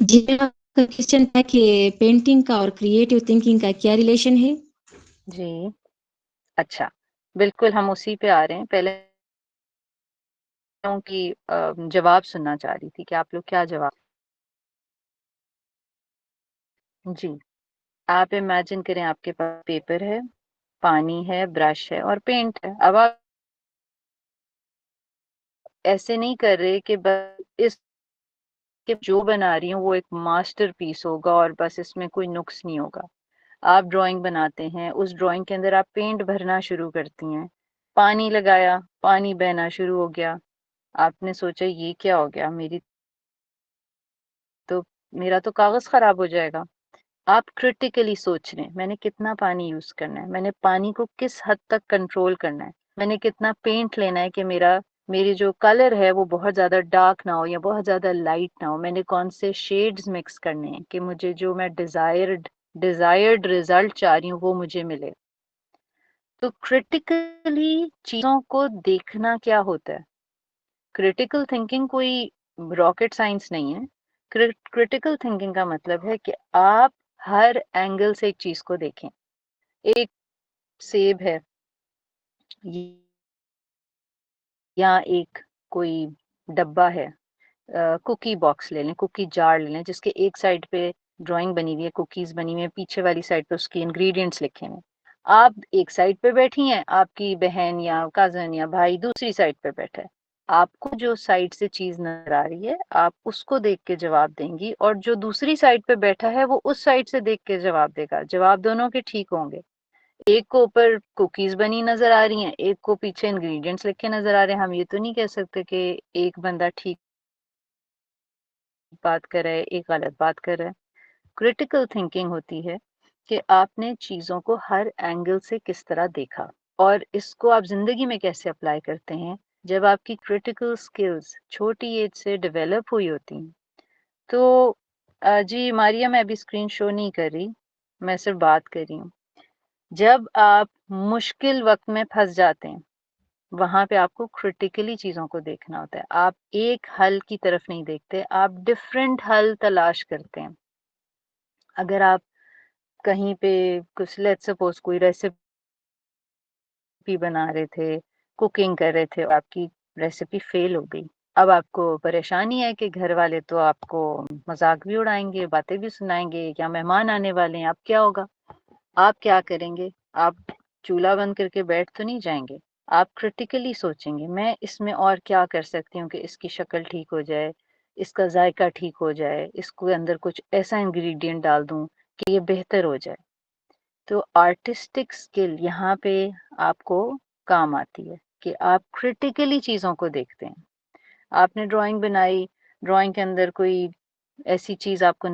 जी, मेरा क्वेश्चन था कि पेंटिंग का और क्रिएटिव थिंकिंग का क्या रिलेशन है? जी, अच्छा, बिल्कुल हम उसी पे आ रहे हैं। पहले की जवाब सुनना चाह रही थी कि आप लोग क्या जवाब। जी, आप इमेजिन करें आपके पास पेपर है, पानी है, ब्रश है और पेंट है। अब आप ऐसे नहीं कर रहे कि बस इस कि जो बना रही हूँ वो एक मास्टरपीस होगा और बस इसमें कोई नुक्स नहीं होगा। आप ड्राइंग बनाते हैं, उस ड्राइंग के अंदर आप पेंट भरना शुरू करती हैं, पानी लगाया, पानी बहना शुरू हो गया। आपने सोचा ये क्या हो गया, तो मेरा तो कागज खराब हो जाएगा। आप क्रिटिकली सोच रहे हैं मैंने कितना पानी यूज करना है, मैंने पानी को किस हद तक कंट्रोल करना है, मैंने कितना पेंट लेना है कि मेरी जो कलर है वो बहुत ज्यादा डार्क ना हो या बहुत ज्यादा लाइट ना हो, मैंने कौन से शेड्स मिक्स करने हैं कि मुझे जो मैं डिजायर्ड रिजल्ट चाह रही हूँ वो मुझे मिले। तो क्रिटिकली चीजों को देखना क्या होता है? क्रिटिकल थिंकिंग कोई रॉकेट साइंस नहीं है। क्रिटिकल थिंकिंग का मतलब है कि आप हर एंगल से एक चीज को देखें। एक सेब है या एक कोई डब्बा है, कुकी बॉक्स ले लें, कुकी जार ले लें, जिसके एक साइड पे ड्राइंग बनी हुई है, कुकीज बनी हुई है, पीछे वाली साइड पे उसके इंग्रेडिएंट्स लिखे हुए हैं। आप एक साइड पे बैठी हैं, आपकी बहन या कजन या भाई दूसरी साइड पे बैठा है। आपको जो साइड से चीज नजर आ रही है आप उसको देख के जवाब देंगी, और जो दूसरी साइड पे बैठा है वो उस साइड से देख के जवाब देगा। जवाब दोनों के ठीक होंगे। एक को ऊपर कुकीज बनी नजर आ रही हैं, एक को पीछे इंग्रेडिएंट्स लिखे नजर आ रहे हैं। हम ये तो नहीं कह सकते कि एक बंदा ठीक बात कर रहा है एक गलत बात कर रहा है। क्रिटिकल थिंकिंग होती है कि आपने चीजों को हर एंगल से किस तरह देखा, और इसको आप जिंदगी में कैसे अप्लाई करते हैं। जब आपकी क्रिटिकल स्किल्स छोटी एज से डेवलप हुई होती हैं तो जी मारिया, मैं अभी स्क्रीन शो नहीं कर रही, मैं सिर्फ बात कर रही हूँ। जब आप मुश्किल वक्त में फंस जाते हैं वहां पे आपको क्रिटिकली चीजों को देखना होता है। आप एक हल की तरफ नहीं देखते, आप डिफरेंट हल तलाश करते हैं। अगर आप कहीं पे कुछ, लेट्स सपोज कोई रेसिपी बना रहे थे, कुकिंग कर रहे थे और आपकी रेसिपी फेल हो गई, अब आपको परेशानी है कि घर वाले तो आपको मजाक भी उड़ाएंगे, बातें भी सुनाएंगे, या मेहमान आने वाले हैं, अब क्या होगा? आप क्या करेंगे? आप चूल्हा बंद करके बैठ तो नहीं जाएंगे, आप क्रिटिकली सोचेंगे मैं इसमें और क्या कर सकती हूँ कि इसकी शक्ल ठीक हो जाए, इसका जायका ठीक हो जाए, इसको अंदर कुछ ऐसा इंग्रेडिएंट डाल दूं कि ये बेहतर हो जाए। तो आर्टिस्टिक स्किल यहाँ पे आपको काम आती है कि आप क्रिटिकली चीजों को देखते हैं। आपने ड्राइंग बनाई, ड्राइंग के अंदर कोई ऐसी चीज आपको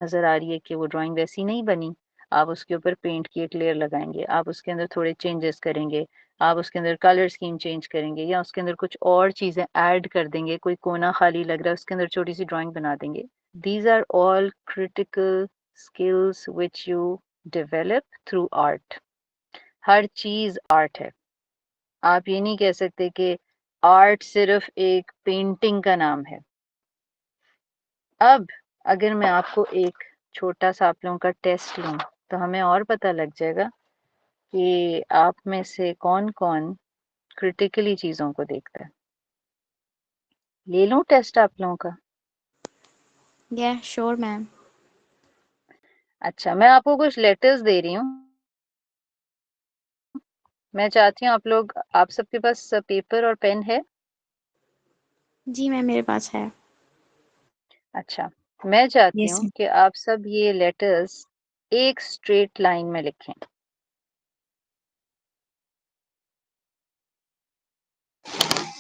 नजर आ रही है कि वो ड्राइंग वैसी नहीं बनी, आप उसके ऊपर पेंट की एक लेयर लगाएंगे, आप उसके अंदर थोड़े चेंजेस करेंगे, आप उसके अंदर कलर स्कीम चेंज करेंगे, या उसके अंदर कुछ और चीजें ऐड कर देंगे, कोई कोना खाली लग रहा है उसके अंदर छोटी सी ड्राइंग बना देंगे। These are all critical skills which you develop through art. हर चीज आर्ट है। आप ये नहीं कह सकते कि आर्ट सिर्फ एक पेंटिंग का नाम है। अब अगर मैं आपको एक छोटा सा आप लोगों का टेस्ट लूं तो हमें और पता लग जाएगा कि आप में से कौन कौन क्रिटिकली चीजों को देखता है। ले लूं टेस्ट आप लोगों का? या श्योर मैम। अच्छा, मैं आपको कुछ लेटर्स दे रही हूँ। मैं चाहती हूँ आप लोग, आप सबके पास पेपर और पेन है? जी मैम मेरे पास है। अच्छा, मैं चाहती यस हूँ कि आप सब ये लेटर्स एक स्ट्रेट लाइन में लिखें।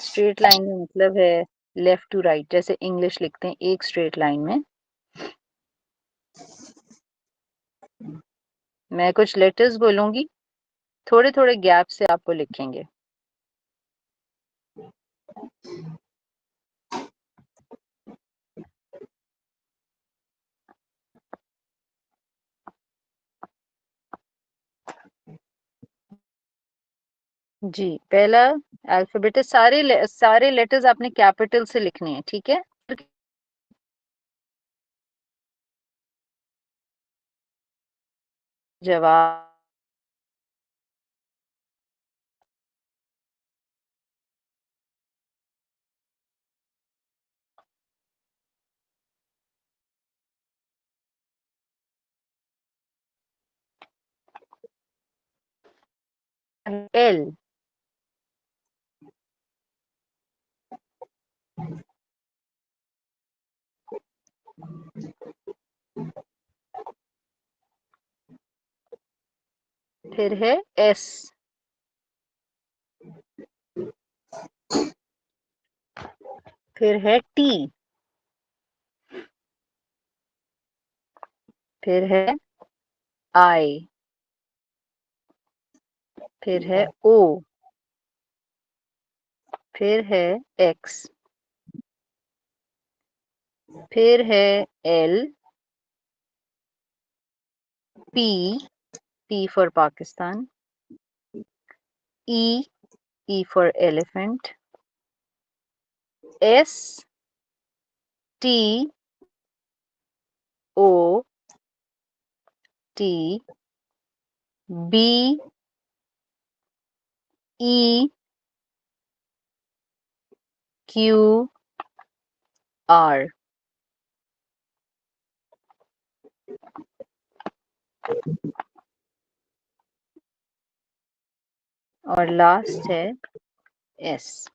स्ट्रेट लाइन में मतलब है लेफ्ट टू राइट, जैसे इंग्लिश लिखते हैं एक स्ट्रेट लाइन में। मैं कुछ लेटर्स बोलूंगी, थोड़े थोड़े गैप से आपको लिखेंगे। जी, पहला अल्फाबेट, सारे लेटर्स आपने कैपिटल से लिखने हैं, ठीक है? जवाब एल, फिर है एस, फिर है टी, फिर है आई, फिर है ओ, फिर है एक्स, फिर है L, P, P for Pakistan, E, E for elephant, S, T, O T B E Q R. और लास्ट है S.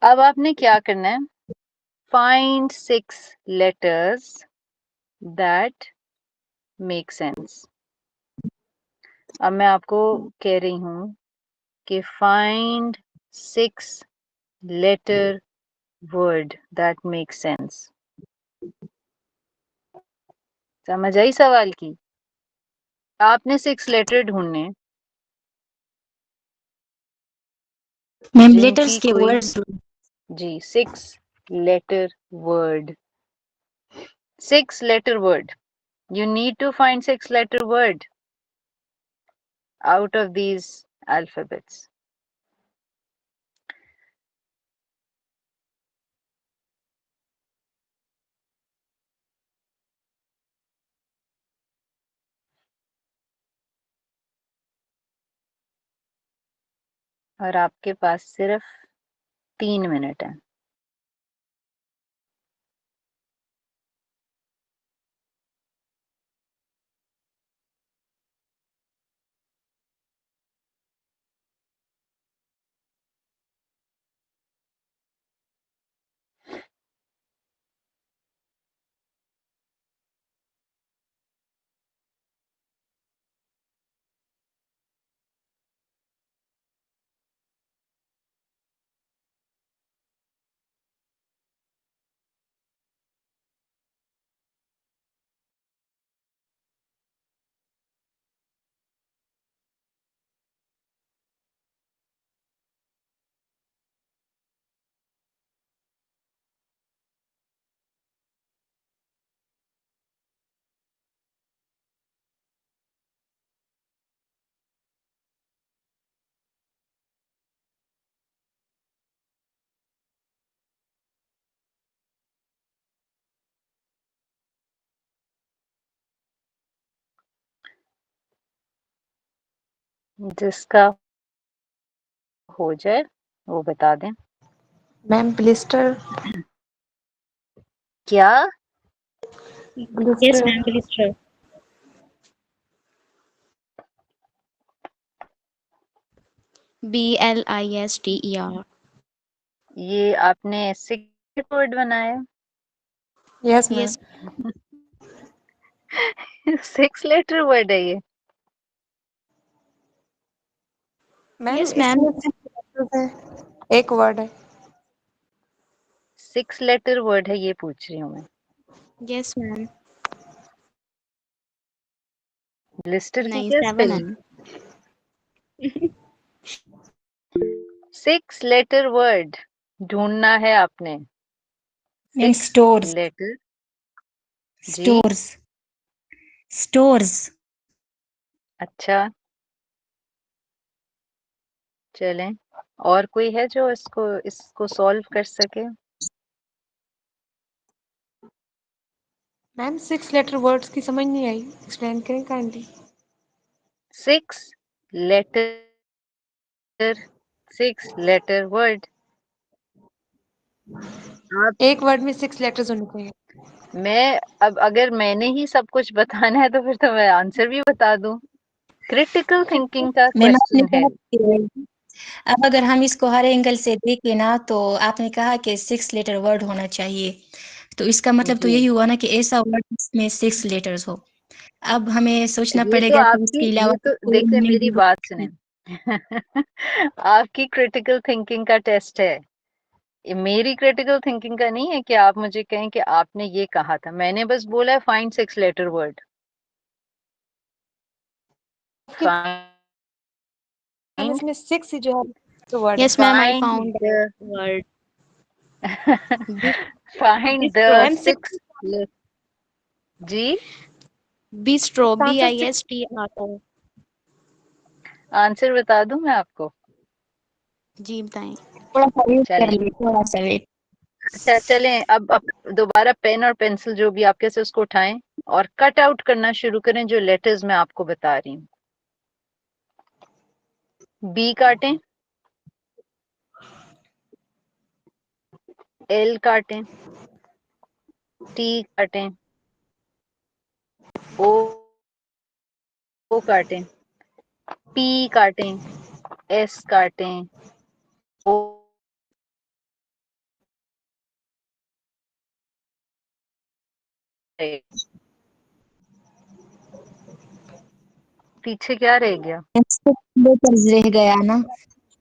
अब आपने क्या करना है? Find 6 letters that make sense. अब मैं आपको कह रही हूँ कि find 6 letter word that makes sense. समझ आई सवाल की? आपने 6 लेटर ढूंढने मैम जिनकी लेटर्स के कोई words ji 6 letter word. 6 letter word. You need to find 6 letter word out of these alphabets. और आपके पास सिर्फ 3 मिनट है. जिसका हो जाए वो बता दें. मैम ब्लिस्टर क्या? Yes, ma'am, please try. BLISTER. ये आपने सिक्रेट वर्ड बनाया? Yes ma'am Yes, 6 letter word है ये. Ma'am yes, ma'am. इसमें 6 letters है, एक वर्ड है. 6 लेटर वर्ड है ये पूछ रही हूँ मैं. Yes, ma'am. ब्लिस्टर की नहीं, क्या 7 है. स्पेलिंग? 6 लेटर वर्ड ढूंढना है आपने. Ma'am 6 stores letter. जी स्टोर्स स्टोर्स अच्छा चलें. और कोई है जो इसको सॉल्व कर सके? मैम 6 लेटर वर्ड्स की समझ नहीं आई, एक्सप्लेन करें काइंडली. 6 letter 6 letter word. आप एक वर्ड में 6 लेटर्स होने चाहिए. मैं अब अगर मैंने ही सब कुछ बताना है तो फिर तो मैं आंसर भी बता दूं. क्रिटिकल थिंकिंग का मैम आपने क्वेश्चन है. कहा कि अब अगर हम इसको हर एंगल से देखें ना तो आपने कहा कि 6 लेटर वर्ड होना चाहिए, तो इसका मतलब तो जी यही हुआ ना कि ऐसा वर्ड जिसमें 6 लेटर्स हो. अब हमें सोचना ये तो पड़ेगा कि आपकी इसके अलावा ये तो कोई देखिए मीनिंग मेरी भी हो बात सकता सुने. है. आपकी क्रिटिकल थिंकिंग का टेस्ट है. ये मेरी क्रिटिकल थिंकिंग का नहीं है कि आप मुझे कहें कि आपने ये कहा था. मैंने बस बोला है find 6 letter word. Ma'am find इसमें 6 ही जो है तो वर्ड है. Yes, ma'am, I find found the that word. Find the Bistro. मैम 6 6. जी Bistro. इसका आंसर 6. BISTRO. आंसर बता दूं मैं आपको? जी बताएं. थोड़ा सा वेट कर चलें. ले, थोड़ा सा वेट. अच्छा चलें, अब दोबारा पेन और पेंसिल जो भी आपके से उसको उठाएं और कट आउट करना शुरू करें जो लेटर्स मैं आपको बता रही हूँ। बी काटें, एल काटें, टी काटें, ओ काटें, पी काटें, एस काटें, ओ पीछे क्या रह गया? लेटर्स रह गया ना,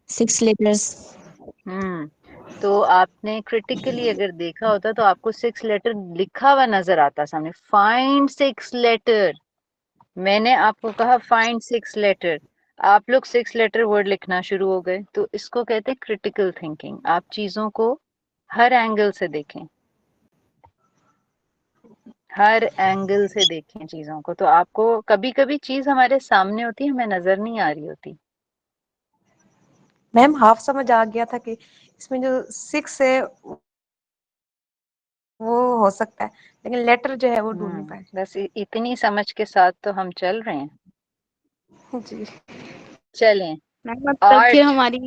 6 लेटर्स। तो आपने क्रिटिकली अगर देखा होता तो आपको 6 लेटर लिखा हुआ नजर आता सामने, फाइंड 6 लेटर। मैंने आपको कहा फाइंड 6 लेटर, आप लोग 6 लेटर वर्ड लिखना शुरू हो गए। तो इसको कहते हैं क्रिटिकल थिंकिंग। आप चीजों को हर एंगल से देखें, हर एंगल से देखें चीजों को। तो आपको कभी कभी चीज हमारे सामने होती है, हमें नजर नहीं आ रही होती। मैम हाफ समझ आ गया था कि इसमें जो 6 है वो हो सकता है, लेकिन लेटर जो है वो ढूंढ नहीं पाए। बस इतनी समझ के साथ तो हम चल रहे हैं। जी चलें, मतलब फिर आर्ट। हमारी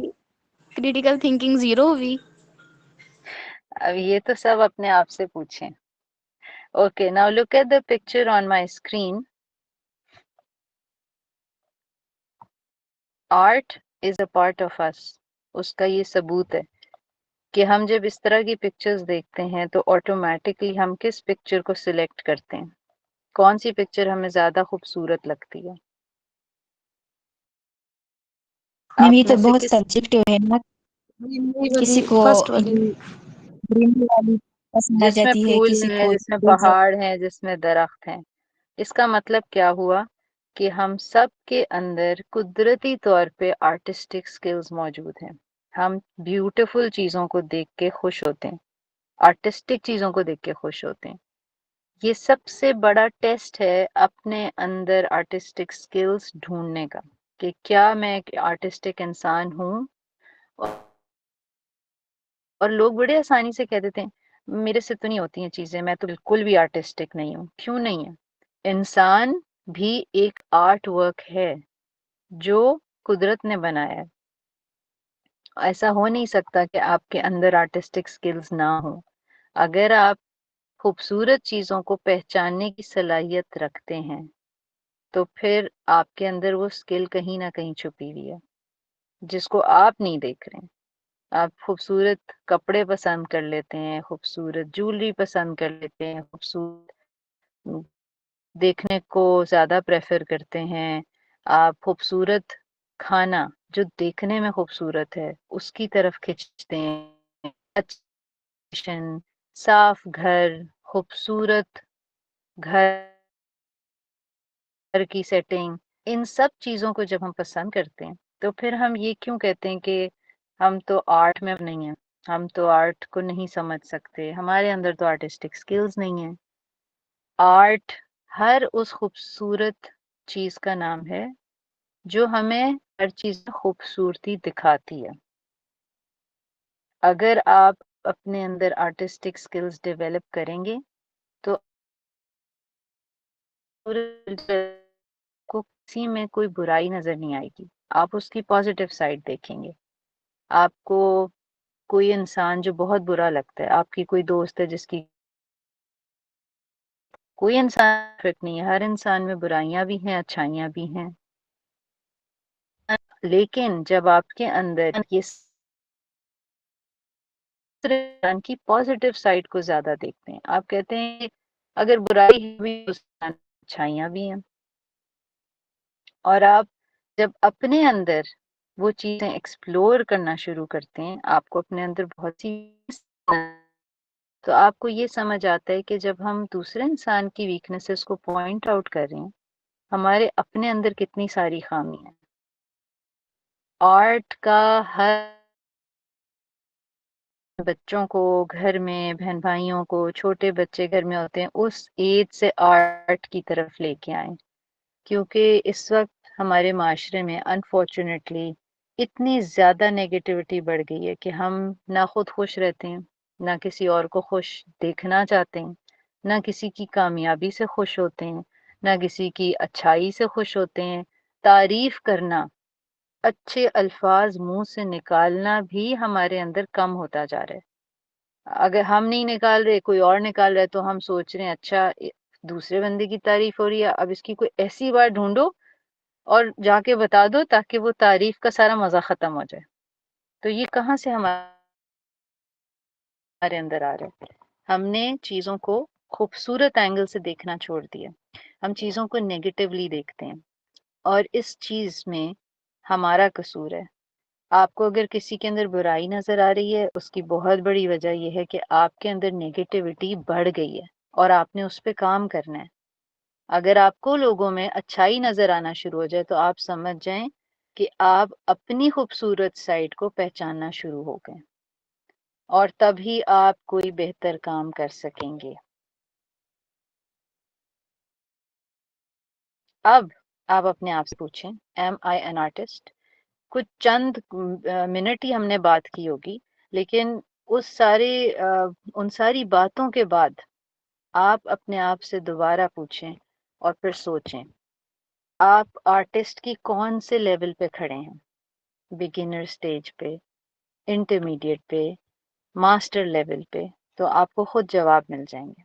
क्रिटिकल थिंकिंग 0 हुई। अब ये तो सब अपने आप से पूछें। Okay, now look at the picture on my screen. Art is a part of us. उसका ये सबूत है कि हम जब इस तरह की पिक्चर्स देखते हैं तो ऑटोमेटिकली हम किस पिक्चर को सिलेक्ट करते हैं, कौन सी पिक्चर हमें ज्यादा खूबसूरत लगती है। मैम आप ये में तो से बहुत किस, सब्जेक्टिव है ना, किसी को फर्स्ट वाली। ग्रीनरी वाली पसंद आ जिसमें जाती है, फूल किसी हैं, को जिसमें पहाड़ हैं, जिसमें दरख्त हैं। इसका मतलब क्या हुआ कि हम सब के अंदर कुदरती तौर पे आर्टिस्टिक स्किल्स मौजूद हैं। हम ब्यूटीफुल चीजों को देख के खुश होते हैं, आर्टिस्टिक चीजों को देख के खुश होते हैं। ये सबसे बड़ा टेस्ट है अपने अंदर आर्टिस्टिक स्किल्स ढूंढने का, कि क्या मैं एक आर्टिस्टिक इंसान हूँ। और लोग बड़े आसानी से कह देते हैं मेरे से तो नहीं होती हैं चीजें, मैं तो बिल्कुल भी आर्टिस्टिक नहीं हूँ। क्यों नहीं है? इंसान भी एक आर्ट वर्क है जो कुदरत ने बनाया है। ऐसा हो नहीं सकता कि आपके अंदर आर्टिस्टिक स्किल्स ना हो। अगर आप खूबसूरत चीजों को पहचानने की सलाहियत रखते हैं तो फिर आपके अंदर वो स्किल कहीं ना कहीं छुपी हुई है जिसको आप नहीं देख रहे हैं। आप खूबसूरत कपड़े पसंद कर लेते हैं, खूबसूरत ज्वेलरी पसंद कर लेते हैं, खूबसूरत देखने को ज्यादा प्रेफर करते हैं। आप खूबसूरत खाना जो देखने में खूबसूरत है उसकी तरफ खिंचते हैं। अच्छा, साफ घर, खूबसूरत घर की सेटिंग, इन सब चीजों को जब हम पसंद करते हैं तो फिर हम ये क्यों कहते हैं कि हम तो आर्ट में नहीं है, हम तो आर्ट को नहीं समझ सकते, हमारे अंदर तो आर्टिस्टिक स्किल्स नहीं है। आर्ट हर उस खूबसूरत चीज का नाम है जो हमें हर चीज में खूबसूरती दिखाती है। अगर आप अपने अंदर आर्टिस्टिक स्किल्स डेवलप करेंगे तो को किसी में कोई बुराई नजर नहीं आएगी, आप उसकी पॉजिटिव साइड देखेंगे। आपको कोई इंसान जो बहुत बुरा लगता है, आपकी कोई दोस्त है जिसकी, कोई इंसान परफेक्ट नहीं है, हर इंसान में बुराइयां भी हैं, अच्छाइयां भी हैं। लेकिन जब आपके अंदर ये इंसान की पॉजिटिव साइड को ज्यादा देखते हैं, आप कहते हैं अगर बुराई है भी तो अच्छाइयां भी हैं। और आप जब अपने अंदर वो चीजें एक्सप्लोर करना शुरू करते हैं, आपको अपने अंदर बहुत सी, तो आपको ये समझ आता है कि जब हम दूसरे इंसान की वीकनेसेस को पॉइंट आउट कर रहे हैं, हमारे अपने अंदर कितनी सारी खामी है। आर्ट का हर बच्चों को घर में, बहन भाइयों को, छोटे बच्चे घर में होते हैं, उस एज से आर्ट की तरफ लेके आए। क्योंकि इस वक्त हमारे माशरे में अनफॉर्चुनेटली इतनी ज्यादा नेगेटिविटी बढ़ गई है कि हम ना खुद खुश रहते हैं ना किसी और को खुश देखना चाहते हैं, ना किसी की कामयाबी से खुश होते हैं, ना किसी की अच्छाई से खुश होते हैं। तारीफ करना, अच्छे अल्फाज मुंह से निकालना भी हमारे अंदर कम होता जा रहा है। अगर हम नहीं निकाल रहे, कोई और निकाल रहा है, तो हम सोच रहे हैं अच्छा दूसरे बंदे की तारीफ हो रही है, अब इसकी कोई ऐसी बात ढूंढो और जाके बता दो ताकि वो तारीफ का सारा मजा खत्म हो जाए। तो ये कहाँ से हमारे अंदर आ रहा है? हमने चीजों को खूबसूरत एंगल से देखना छोड़ दिया। हम चीजों को नेगेटिवली देखते हैं और इस चीज में हमारा कसूर है। आपको अगर किसी के अंदर बुराई नजर आ रही है, उसकी बहुत बड़ी वजह यह है कि आपके अंदर नेगेटिविटी बढ़ गई है और आपने उस पर काम करना है। अगर आपको लोगों में अच्छाई नजर आना शुरू हो जाए तो आप समझ जाएं कि आप अपनी खूबसूरत साइड को पहचानना शुरू हो गए और तभी आप कोई बेहतर काम कर सकेंगे। अब आप अपने आप से पूछें, एम आई एन आर्टिस्ट? कुछ चंद मिनट ही हमने बात की होगी, लेकिन उन सारी बातों के बाद आप अपने आप से दोबारा पूछें और फिर सोचें, आप आर्टिस्ट की कौन से लेवल पे खड़े हैं? बिगिनर स्टेज पे, इंटरमीडिएट पे, मास्टर लेवल पे? तो आपको खुद जवाब मिल जाएंगे।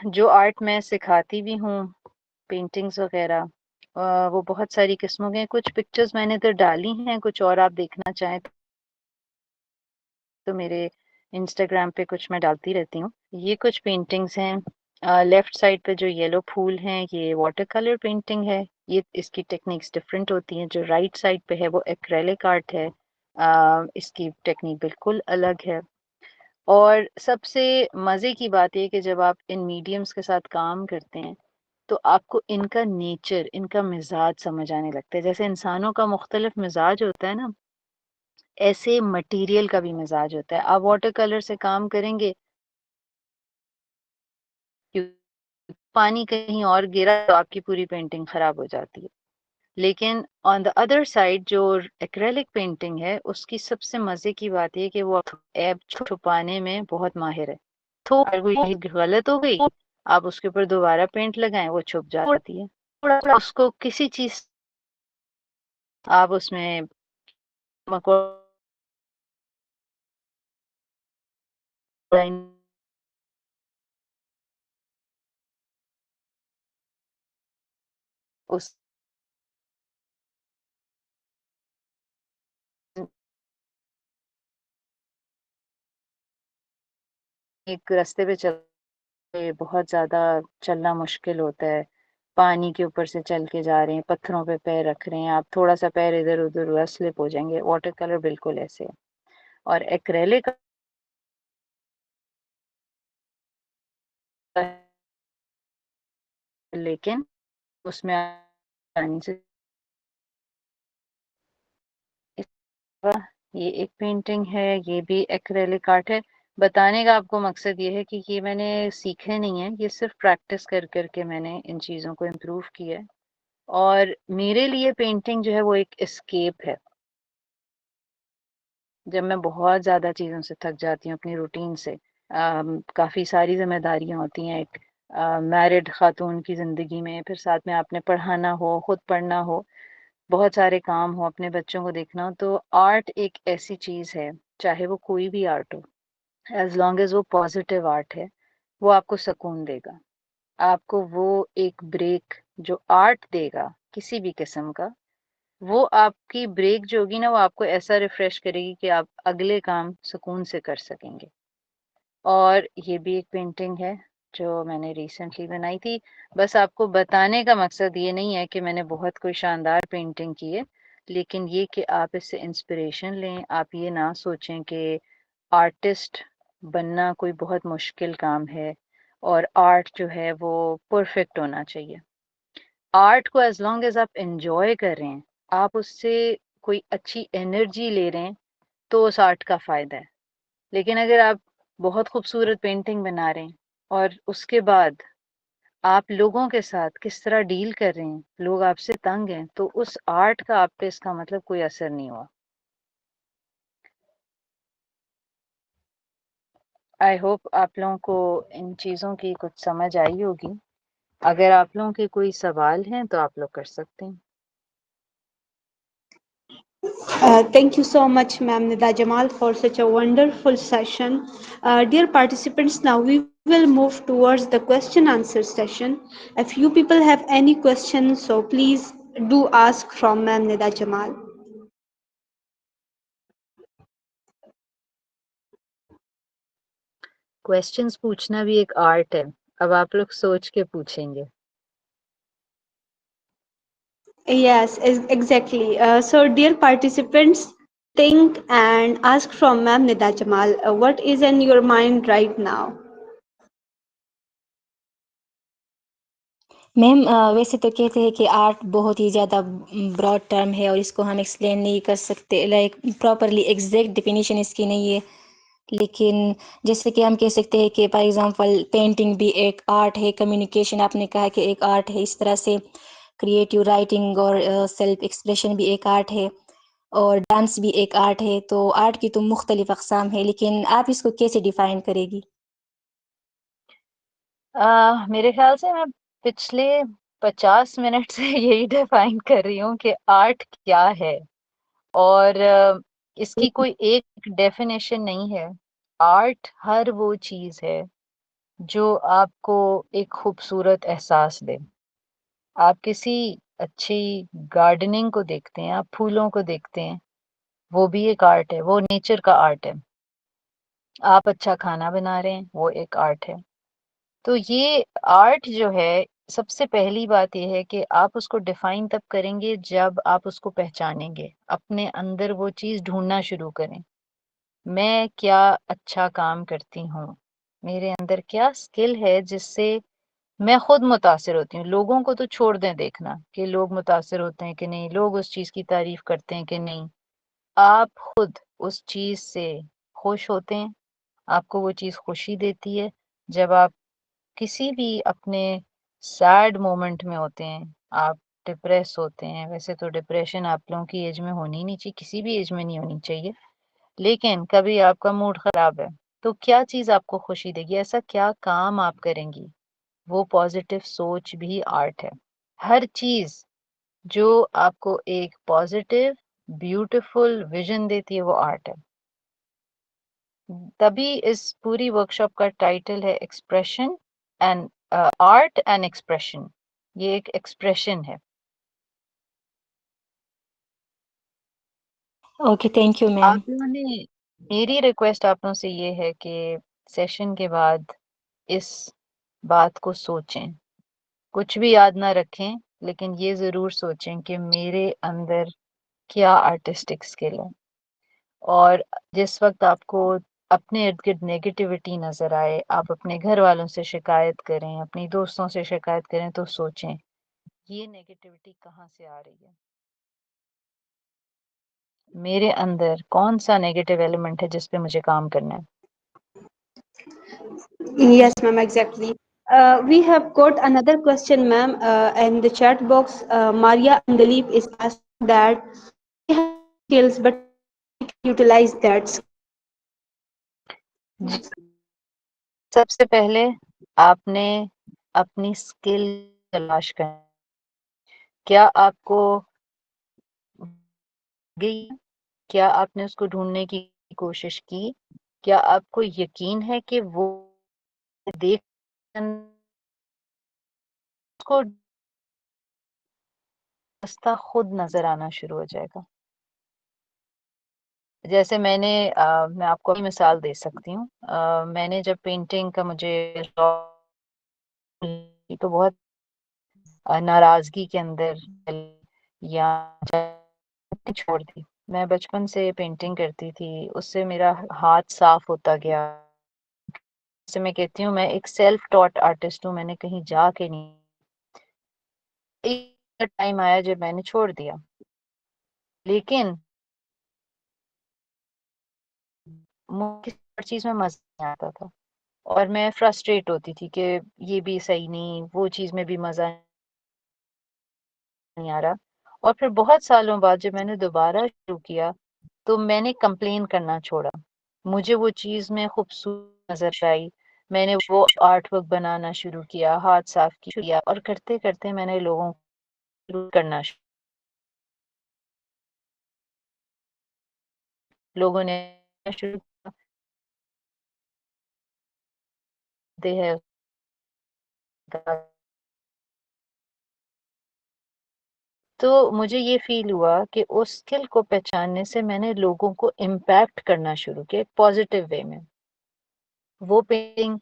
जो आर्ट मैं सिखाती भी हूँ, पेंटिंग्स वगैरह, वो बहुत सारी किस्मों के हैं। कुछ पिक्चर्स मैंने इधर डाली हैं, कुछ और आप देखना चाहें तो मेरे इंस्टाग्राम पे कुछ मैं डालती रहती हूँ। ये कुछ पेंटिंग्स हैं। लेफ्ट साइड पे जो येलो फूल हैं ये वाटर कलर पेंटिंग है। ये इसकी टेक्निक्स डिफरेंट होती हैं। जो राइट साइड पे है वो एक्रेलिक आर्ट है। इसकी टेक्निक बिल्कुल अलग है। और सबसे मज़े की बात यह कि जब आप इन मीडियम्स के साथ काम करते हैं तो आपको इनका नेचर, इनका मिजाज समझ आने लगता है। जैसे इंसानों का मुख्तलिफ मिजाज होता है ना, ऐसे मटेरियल का भी मिजाज होता है। आप वाटर कलर से काम करेंगे, पानी कहीं और गिरा तो आपकी पूरी पेंटिंग खराब हो जाती है। लेकिन ऑन द अदर साइड जो एक्रेलिक पेंटिंग है, उसकी सबसे मजे की बात यह कि वो ऐब छुपाने में बहुत माहिर है। तो अगर कोई चीज गलत हो गई, आप उसके ऊपर दोबारा पेंट लगाएं, वो छुप जाती है। उसको किसी चीज आप उसमें मकोड़ा उस एक रास्ते पे बहुत ज्यादा चलना मुश्किल होता है। पानी के ऊपर से चल के जा रहे हैं, पत्थरों पे पैर रख रहे हैं, आप थोड़ा सा पैर इधर उधर हुआ स्लिप हो जाएंगे। वाटर कलर बिल्कुल ऐसे है। और एक्रेलिक लेकिन उसमें आसानी से ये एक पेंटिंग है, ये भी एक्रेलिक आर्ट है। बताने का आपको मकसद ये है कि ये मैंने सीखे नहीं है, ये सिर्फ प्रैक्टिस कर करके मैंने इन चीज़ों को इम्प्रूव किया है। और मेरे लिए पेंटिंग जो है वो एक एस्केप है। जब मैं बहुत ज़्यादा चीज़ों से थक जाती हूँ अपनी रूटीन से, काफ़ी सारी जिम्मेदारियाँ होती हैं एक मैरिड खातून की ज़िंदगी में, फिर साथ में आपने पढ़ाना हो, खुद पढ़ना हो, बहुत सारे काम हो, अपने बच्चों को देखना हो, तो आर्ट एक ऐसी चीज़ है, चाहे वो कोई भी आर्ट हो, एज लॉन्ग एज वो पॉजिटिव आर्ट है, वो आपको सुकून देगा। आपको वो एक ब्रेक जो आर्ट देगा किसी भी किस्म का, वो आपकी ब्रेक जो होगी ना, वो आपको ऐसा रिफ्रेश करेगी कि आप अगले काम सुकून से कर सकेंगे। और ये भी एक पेंटिंग है जो मैंने रिसेंटली बनाई थी। बस आपको बताने का मकसद ये नहीं है कि मैंने बहुत कोई शानदार पेंटिंग की है, लेकिन ये कि आप इससे इंस्पिरेशन लें। आप ये ना सोचें कि आर्टिस्ट बनना कोई बहुत मुश्किल काम है और आर्ट जो है वो परफेक्ट होना चाहिए। आर्ट को एज लॉन्ग एज आप एंजॉय कर रहे हैं, आप उससे कोई अच्छी एनर्जी ले रहे हैं, तो उस आर्ट का फायदा है। लेकिन अगर आप बहुत खूबसूरत पेंटिंग बना रहे हैं और उसके बाद आप लोगों के साथ किस तरह डील कर रहे हैं, लोग आपसे तंग हैं, तो उस आर्ट का आप पे इसका मतलब कोई असर नहीं हुआ। आई होप आप लोगों को इन चीज़ों की कुछ समझ आई होगी। अगर आप लोगों के कोई सवाल हैं तो आप लोग कर सकते हैं। Thank you so much, Ma'am Nida Jamal, for such a wonderful session. Dear participants, now we will move towards the question answer session. If you people have any questions, so please do ask from Ma'am Nida Jamal. Questions पूछना भी एक art है। अब आप लोग सोच के पूछेंगे। Yes, exactly. So, dear participants, think and ask from Ma'am Nida Jamal, what is in your mind right now? Ma'am वैसे तो कहते हैं कि आर्ट बहुत ही ज़्यादा ब्रॉड टर्म है और इसको हम एक्सप्लेन नहीं कर सकते, लाइक प्रॉपरली एग्जैक्ट डेफिनेशन इसकी नहीं है। लेकिन जैसे कि हम कह सकते हैं कि फॉर एग्जांपल पेंटिंग भी एक आर्ट है, कम्युनिकेशन आपने कहा कि एक आर्ट है, इस तरह से क्रिएटिव राइटिंग और सेल्फ एक्सप्रेशन भी एक आर्ट है और डांस भी एक आर्ट है। तो आर्ट की तो मुख्तलिफ अक़साम है, लेकिन आप इसको कैसे डिफ़ाइन करेगी? मेरे ख्याल से मैं पिछले 50 मिनट से यही डिफाइन कर रही हूँ कि आर्ट क्या है और इसकी कोई एक डेफिनेशन नहीं है। आर्ट हर वो चीज़ है जो आपको एक खूबसूरत एहसास दे। आप किसी अच्छी गार्डनिंग को देखते हैं, आप फूलों को देखते हैं, वो भी एक आर्ट है, वो नेचर का आर्ट है। आप अच्छा खाना बना रहे हैं, वो एक आर्ट है। तो ये आर्ट जो है, सबसे पहली बात ये है कि आप उसको डिफाइन तब करेंगे जब आप उसको पहचानेंगे, अपने अंदर वो चीज़ ढूंढना शुरू करें। मैं क्या अच्छा काम करती हूँ, मेरे अंदर क्या स्किल है जिससे मैं खुद मुतासिर होती हूँ। लोगों को तो छोड़ दें देखना कि लोग मुतासिर होते हैं कि नहीं, लोग उस चीज़ की तारीफ करते हैं कि नहीं। आप खुद उस चीज़ से खुश होते हैं, आपको वो चीज़ खुशी देती है। जब आप किसी भी अपने सैड मोमेंट में होते हैं, आप डिप्रेस होते हैं, वैसे तो डिप्रेशन आप लोगों की एज में होनी ही नहीं चाहिए, किसी भी एज में नहीं होनी चाहिए, लेकिन कभी आपका मूड खराब है, तो क्या चीज़ आपको खुशी देगी, ऐसा क्या काम आप करेंगी, वो पॉजिटिव सोच भी आर्ट है। हर चीज़ जो आपको एक पॉजिटिव ब्यूटीफुल विजन देती है, वो आर्ट है। तभी इस पूरी वर्कशॉप का टाइटल है expression and art and expression. ये एक एक्सप्रेशन है। Okay, thank you ma'am. आप लोगों ने, मेरी रिक्वेस्ट आप लोगों से ये है कि सेशन के बाद इस बात को सोचें, कुछ भी याद ना रखें, लेकिन ये जरूर सोचें कि मेरे अंदर क्या आर्टिस्टिक स्किल है। और जिस वक्त आपको अपने इर्द गिर्द नेगेटिविटी नजर आए, आप अपने घर वालों से शिकायत करें, अपनी दोस्तों से शिकायत करें, तो सोचें ये नेगेटिविटी कहाँ से आ रही है, मेरे अंदर कौन सा नेगेटिव एलिमेंट है जिस पे मुझे काम करना है। Yes, ma'am, exactly. We have got another question, ma'am, in the chat box. Maria Andalip is asking that we have skills, but we can utilize that. जी, सबसे पहले आपने अपनी स्किल तलाश करना। क्या आपको गई, क्या आपने उसको ढूंढने की कोशिश की, क्या आपको यकीन है कि वो देख उसको रास्ता खुद नजर आना शुरू हो जाएगा। जैसे मैं आपको अपनी मिसाल दे सकती हूँ। मैंने जब पेंटिंग का मुझे तो बहुत नाराजगी के अंदर या छोड़ दी। मैं बचपन से पेंटिंग करती थी, उससे मेरा हाथ साफ होता गया। जैसे मैं कहती हूँ, मैं एक सेल्फ टॉट आर्टिस्ट हूँ, मैंने कहीं जाके नहीं। एक टाइम आया जब मैंने छोड़ दिया, लेकिन मुझे हर चीज में मजा नहीं आता था और मैं फ्रस्ट्रेट होती थी कि ये भी सही नहीं, वो चीज में भी मजा नहीं आ रहा। और फिर बहुत सालों बाद जब मैंने दोबारा शुरू किया, तो मैंने कंप्लेन करना छोड़ा। मुझे वो चीज में खूबसूरत नजर आई, मैंने वो आर्ट वर्क बनाना शुरू किया, हाथ साफ किया, और करते करते मैंने लोगों को शुरू करना लोगों ने शुरू करते हैं। तो मुझे ये फील हुआ कि उस स्किल को पहचानने से मैंने लोगों को इम्पैक्ट करना शुरू किया पॉजिटिव वे में। वो पेंटिंग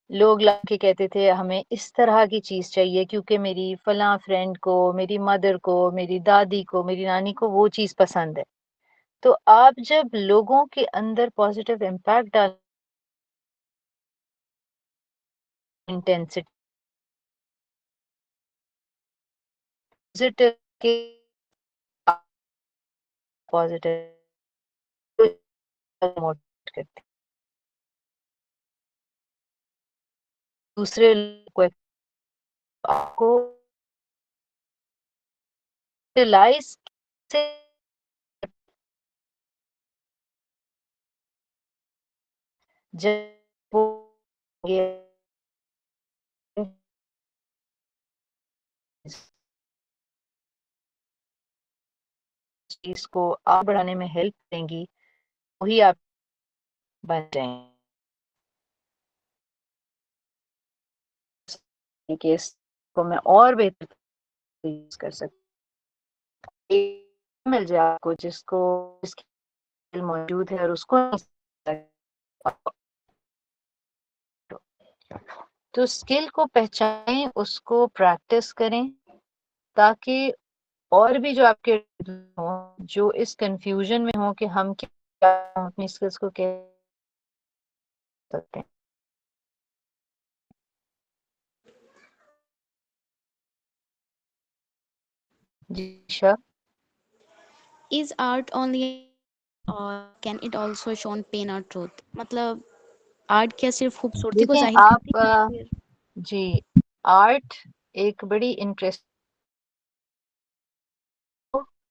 लोग ला के कहते थे हमें इस तरह की चीज चाहिए क्योंकि मेरी फलां फ्रेंड को, मेरी मदर को, मेरी दादी को, मेरी नानी को वो चीज पसंद है। तो आप जब लोगों के अंदर पॉजिटिव इम्पैक्ट डाल इंटेंसिटी पॉजिटिव के पॉजिटिव प्रमोट करते, दूसरे लोग को आपको रियलाइज से जब वो ये चीज को आप बढ़ाने में हेल्प करेंगी, वही आप बन जाएंगे। केस को मैं और बेहतर यूज कर सकती, मिल जाए आपको जिसको जिसकी स्किल मौजूद है और उसको तो स्किल को पहचानें, उसको प्रैक्टिस करें, ताकि और भी जो आपके हो, जो इस कंफ्यूजन में हो कि हम क्या अपनी स्किल्स को कैसे सकते हैं। जी शा, इज आर्ट ओनली और can it also shown pain और ट्रूथ? मतलब आर्ट क्या सिर्फ खूबसूरती को देखें जाहिर करती है या आप फिर जी, आर्ट एक बड़ी इंटरेस्ट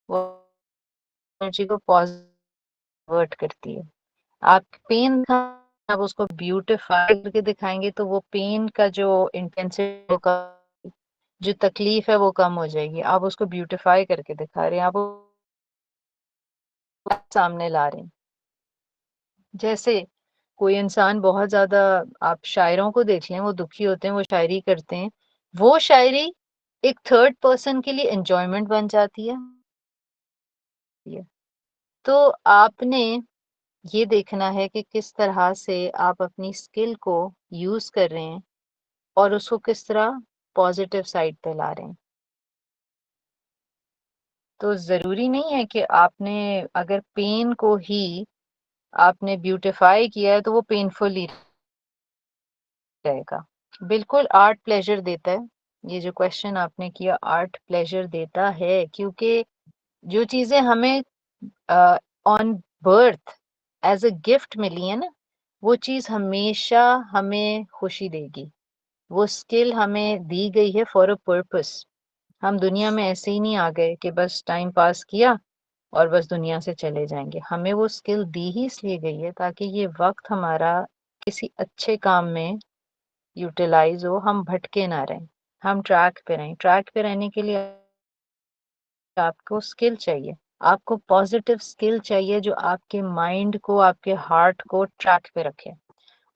वो एनर्जी को पॉजिटिव करती है। आप पेन आप उसको ब्यूटिफाई करके दिखाएंगे तो वो पेन का जो इंटेंसिटी का जो तकलीफ है वो कम हो जाएगी। आप उसको ब्यूटिफाई करके दिखा रहे हैं, आप सामने ला रहे हैं। जैसे कोई इंसान बहुत ज्यादा, आप शायरों को देख लें, वो दुखी होते हैं, वो शायरी करते हैं, वो शायरी एक थर्ड पर्सन के लिए एंजॉयमेंट बन जाती है। तो आपने ये देखना है कि किस तरह से आप अपनी स्किल को यूज कर रहे हैं और उसको किस तरह पॉजिटिव साइड पे ला रहे हैं। तो जरूरी नहीं है कि आपने अगर पेन को ही आपने ब्यूटिफाई किया है तो वो पेनफुल ही रहेगा। बिल्कुल आर्ट प्लेजर देता है। ये जो क्वेश्चन आपने किया, आर्ट प्लेजर देता है क्योंकि जो चीजें हमें on birth as a gift मिली है ना, वो चीज हमेशा हमें खुशी देगी। वो स्किल हमें दी गई है फॉर अ पर्पस। हम दुनिया में ऐसे ही नहीं आ गए कि बस टाइम पास किया और बस दुनिया से चले जाएंगे। हमें वो स्किल दी ही इसलिए गई है ताकि ये वक्त हमारा किसी अच्छे काम में यूटिलाइज हो, हम भटके ना रहें, हम ट्रैक पे रहें। ट्रैक पे रहने के लिए आपको स्किल चाहिए, आपको पॉजिटिव स्किल चाहिए जो आपके माइंड को, आपके हार्ट को ट्रैक पे रखे।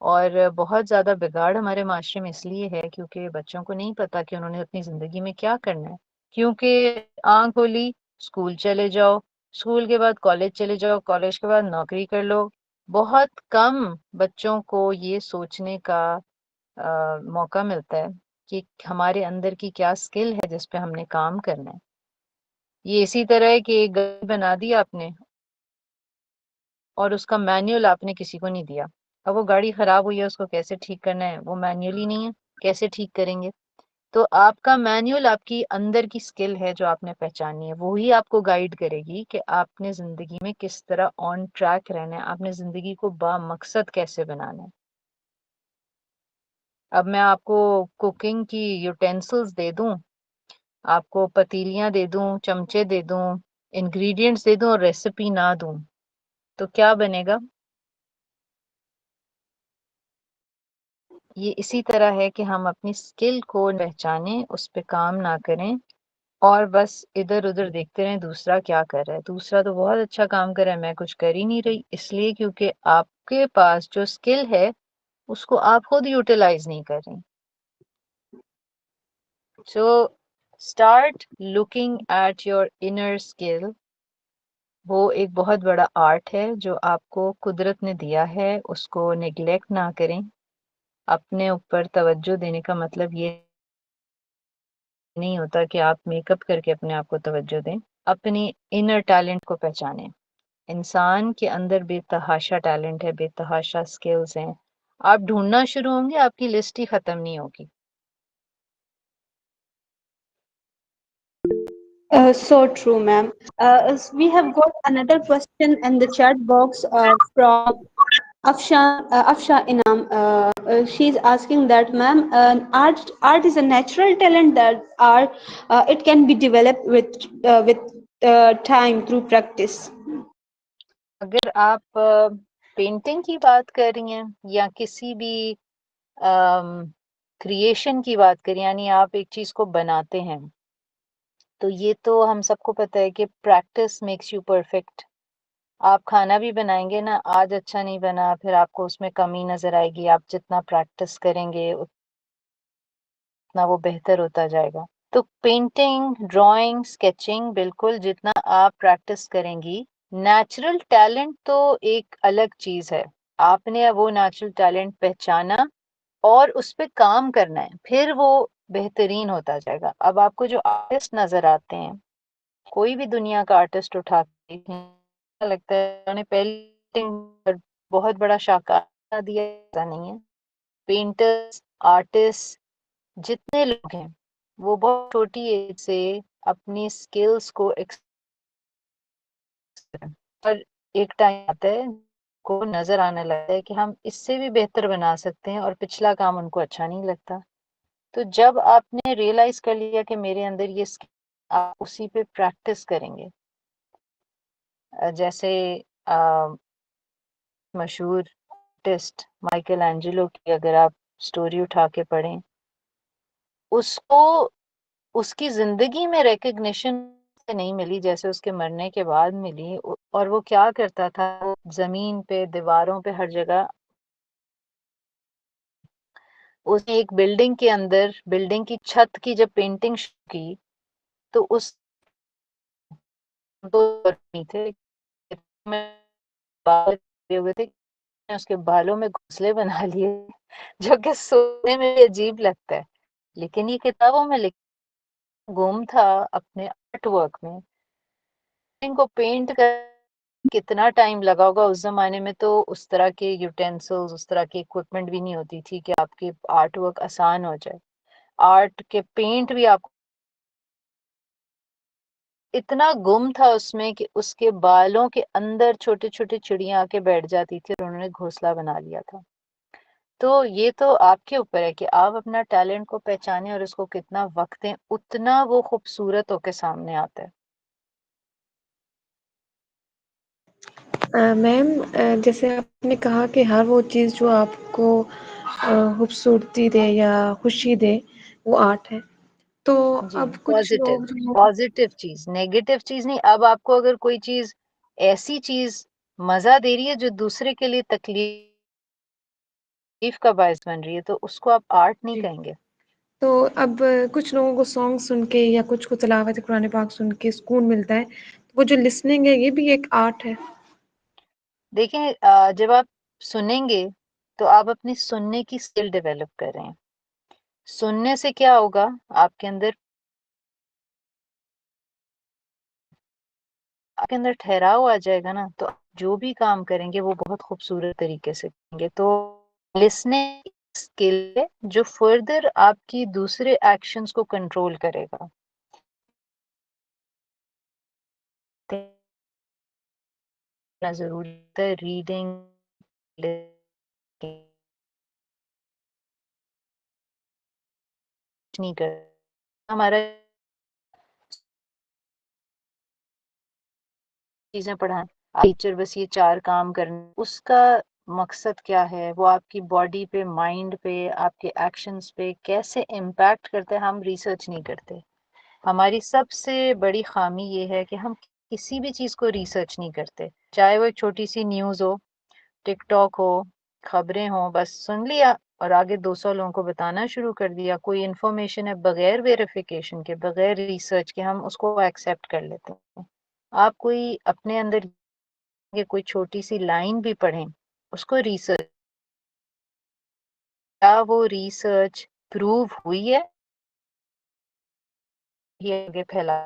और बहुत ज्यादा बिगाड़ हमारे माशरे में इसलिए है क्योंकि बच्चों को नहीं पता कि उन्होंने अपनी जिंदगी में क्या करना है। क्योंकि आंख खोली, स्कूल चले जाओ, स्कूल के बाद कॉलेज चले जाओ, कॉलेज के बाद नौकरी कर लो। बहुत कम बच्चों को ये सोचने का मौका मिलता है कि हमारे अंदर की क्या स्किल है जिस पे हमने काम करना है। ये इसी तरह है कि एक गाड़ी बना दी आपने और उसका मैनुअल आपने किसी को नहीं दिया। अब वो गाड़ी खराब हुई है, उसको कैसे ठीक करना है वो मैनुअल ही नहीं है, कैसे ठीक करेंगे? तो आपका मैनुअल आपकी अंदर की स्किल है जो आपने पहचानी है, वो ही आपको गाइड करेगी कि आपने जिंदगी में किस तरह ऑन ट्रैक रहना है, आपने जिंदगी को बामकसद कैसे बनाना है। अब मैं आपको कुकिंग की यूटेंसिल्स दे दूं, आपको पतीलियां दे दूं, चमचे दे दूं, इंग्रेडिएंट्स दे दूं और रेसिपी ना दूं, तो क्या बनेगा? ये इसी तरह है कि हम अपनी स्किल को पहचानें, उस पे काम ना करें और बस इधर उधर देखते रहें दूसरा क्या कर रहा है। दूसरा तो बहुत अच्छा काम कर रहा है, मैं कुछ कर ही नहीं रही, इसलिए क्योंकि आपके पास जो स्किल है उसको आप खुद यूटिलाइज नहीं कर रही। So start looking at your inner skill. वो एक बहुत बड़ा आर्ट है जो आपको कुदरत ने दिया है, उसको नेग्लेक्ट ना करें। अपने ऊपर तवज्जो देने का मतलब ये नहीं होता कि आप मेकअप करके अपने आप को तवज्जो दें। अपनी इनर टैलेंट को पहचानें। इंसान के अंदर बेतहाशा टैलेंट है, बेतहाशा स्किल्स हैं। आप ढूंढना शुरू होंगे, आपकी लिस्ट ही खत्म नहीं होगी। So true, ma'am. We have got another question in the chat box from Afsha Inam. She's asking that, ma'am, art is a natural talent that it can be developed with time through practice. अगर आप painting की बात कर रही हैं या किसी भी क्रिएशन की बात करें, यानी आप एक चीज को बनाते हैं, तो ये तो हम सबको पता है कि प्रैक्टिस मेक्स यू परफेक्ट। आप खाना भी बनाएंगे ना, आज अच्छा नहीं बना, फिर आपको उसमें कमी नजर आएगी। आप जितना प्रैक्टिस करेंगे उतना वो बेहतर होता जाएगा। तो पेंटिंग, ड्राइंग, स्केचिंग, बिल्कुल जितना आप प्रैक्टिस करेंगी। नेचुरल टैलेंट तो एक अलग चीज है। आपने वो नेचुरल टैलेंट पहचाना और उस पे काम करना है, फिर वो बेहतरीन होता जाएगा। अब आपको जो आर्टिस्ट नजर आते हैं, कोई भी दुनिया का आर्टिस्ट उठा के देखें, लगता है उन्होंने पेंटिंग पर बहुत बड़ा शाहकार दिया, ऐसा नहीं है। पेंटर्स, आर्टिस्ट, जितने लोग हैं, वो बहुत छोटी एज से अपनी स्किल्स को और एक टाइम आता है को नजर आने लगता है कि हम इससे भी बेहतर बना सकते हैं और पिछला काम उनको अच्छा नहीं लगता। तो जब आपने रियलाइज कर लिया कि मेरे अंदर ये स्किल, आप उसी पे प्रैक्टिस करेंगे। जैसे मशहूर आर्टिस्ट माइकल एंजेलो की अगर आप स्टोरी उठा के पढ़ें, उसको उसकी जिंदगी में रिकग्निशन नहीं मिली जैसे उसके मरने के बाद मिली। और वो क्या करता था, वो जमीन पे, दीवारों पे, हर जगह, उसने एक बिल्डिंग के अंदर, बिल्डिंग की छत की जब पेंटिंग की, तो उस दो नहीं थे, में बाल हुए थे, उसके बालों में घोंसले बना लिए, जो कि सुनने में भी अजीब लगता है, लेकिन ये किताबों में लिख गुम था अपने आर्ट वर्क में। इनको पेंट कर कितना टाइम लगा होगा। उस जमाने में तो उस तरह के यूटेंसिल्स, उस तरह की इक्विपमेंट भी नहीं होती थी कि आपके आर्ट वर्क आसान हो जाए। आर्ट के पेंट भी आपको इतना गुम था उसमें कि उसके बालों के अंदर छोटे छोटे चिड़िया आके बैठ जाती थी और उन्होंने घोंसला बना लिया था। तो ये तो आपके ऊपर है कि आप अपना टैलेंट को पहचानें और उसको कितना वक्त दें, उतना वो खूबसूरत होके सामने आता है। मैम, जैसे आपने कहा कि हर वो चीज़ जो आपको खूबसूरती दे या खुशी दे, वो आर्ट है। तो जी, अब कुछ पॉजिटिव, लोग जो पॉजिटिव चीज, नेगेटिव चीज नहीं। अब आपको अगर कोई चीज, ऐसी चीज मजा दे रही है जो दूसरे के लिए तकलीफ का बायस बन रही है, तो उसको आप आर्ट नहीं जी, कहेंगे। तो अब कुछ लोगों को सॉन्ग सुन के या कुछ को तिलावत कुरान पाक सुन के सुकून मिलता है, तो वो जो लिसनिंग है, ये भी एक आर्ट है। देखें, जब आप सुनेंगे तो आप अपनी सुनने की स्किल डेवलप कर रहे हैं। सुनने से क्या होगा, आपके अंदर ठहराव आ जाएगा ना, तो आप जो भी काम करेंगे वो बहुत खूबसूरत तरीके से करेंगे। तो लिसनिंग स्किल है जो फर्दर आपकी दूसरे एक्शंस को कंट्रोल करेगा। जरूरी है रीडिंग नहीं कर हमारा चीजें पढ़ाएं, टीचर बस ये 4 काम करने, उसका मकसद क्या है, वो आपकी बॉडी पे, माइंड पे, आपके एक्शंस पे कैसे इम्पैक्ट करते हैं, हम रिसर्च नहीं करते। हमारी सबसे बड़ी खामी ये है कि हम किसी भी चीज़ को रिसर्च नहीं करते, चाहे वो एक छोटी सी न्यूज़ हो, टिकटॉक हो, खबरें हो, बस सुन लिया और आगे 200 लोगों को बताना शुरू कर दिया। कोई इन्फॉर्मेशन है, बगैर वेरिफिकेशन के, बगैर रिसर्च के हम उसको एक्सेप्ट कर लेते हैं। आप कोई अपने अंदर ये कोई छोटी सी लाइन भी पढ़ें, उसको रिसर्च, क्या वो रिसर्च प्रूव हुई है, ये आगे फैला।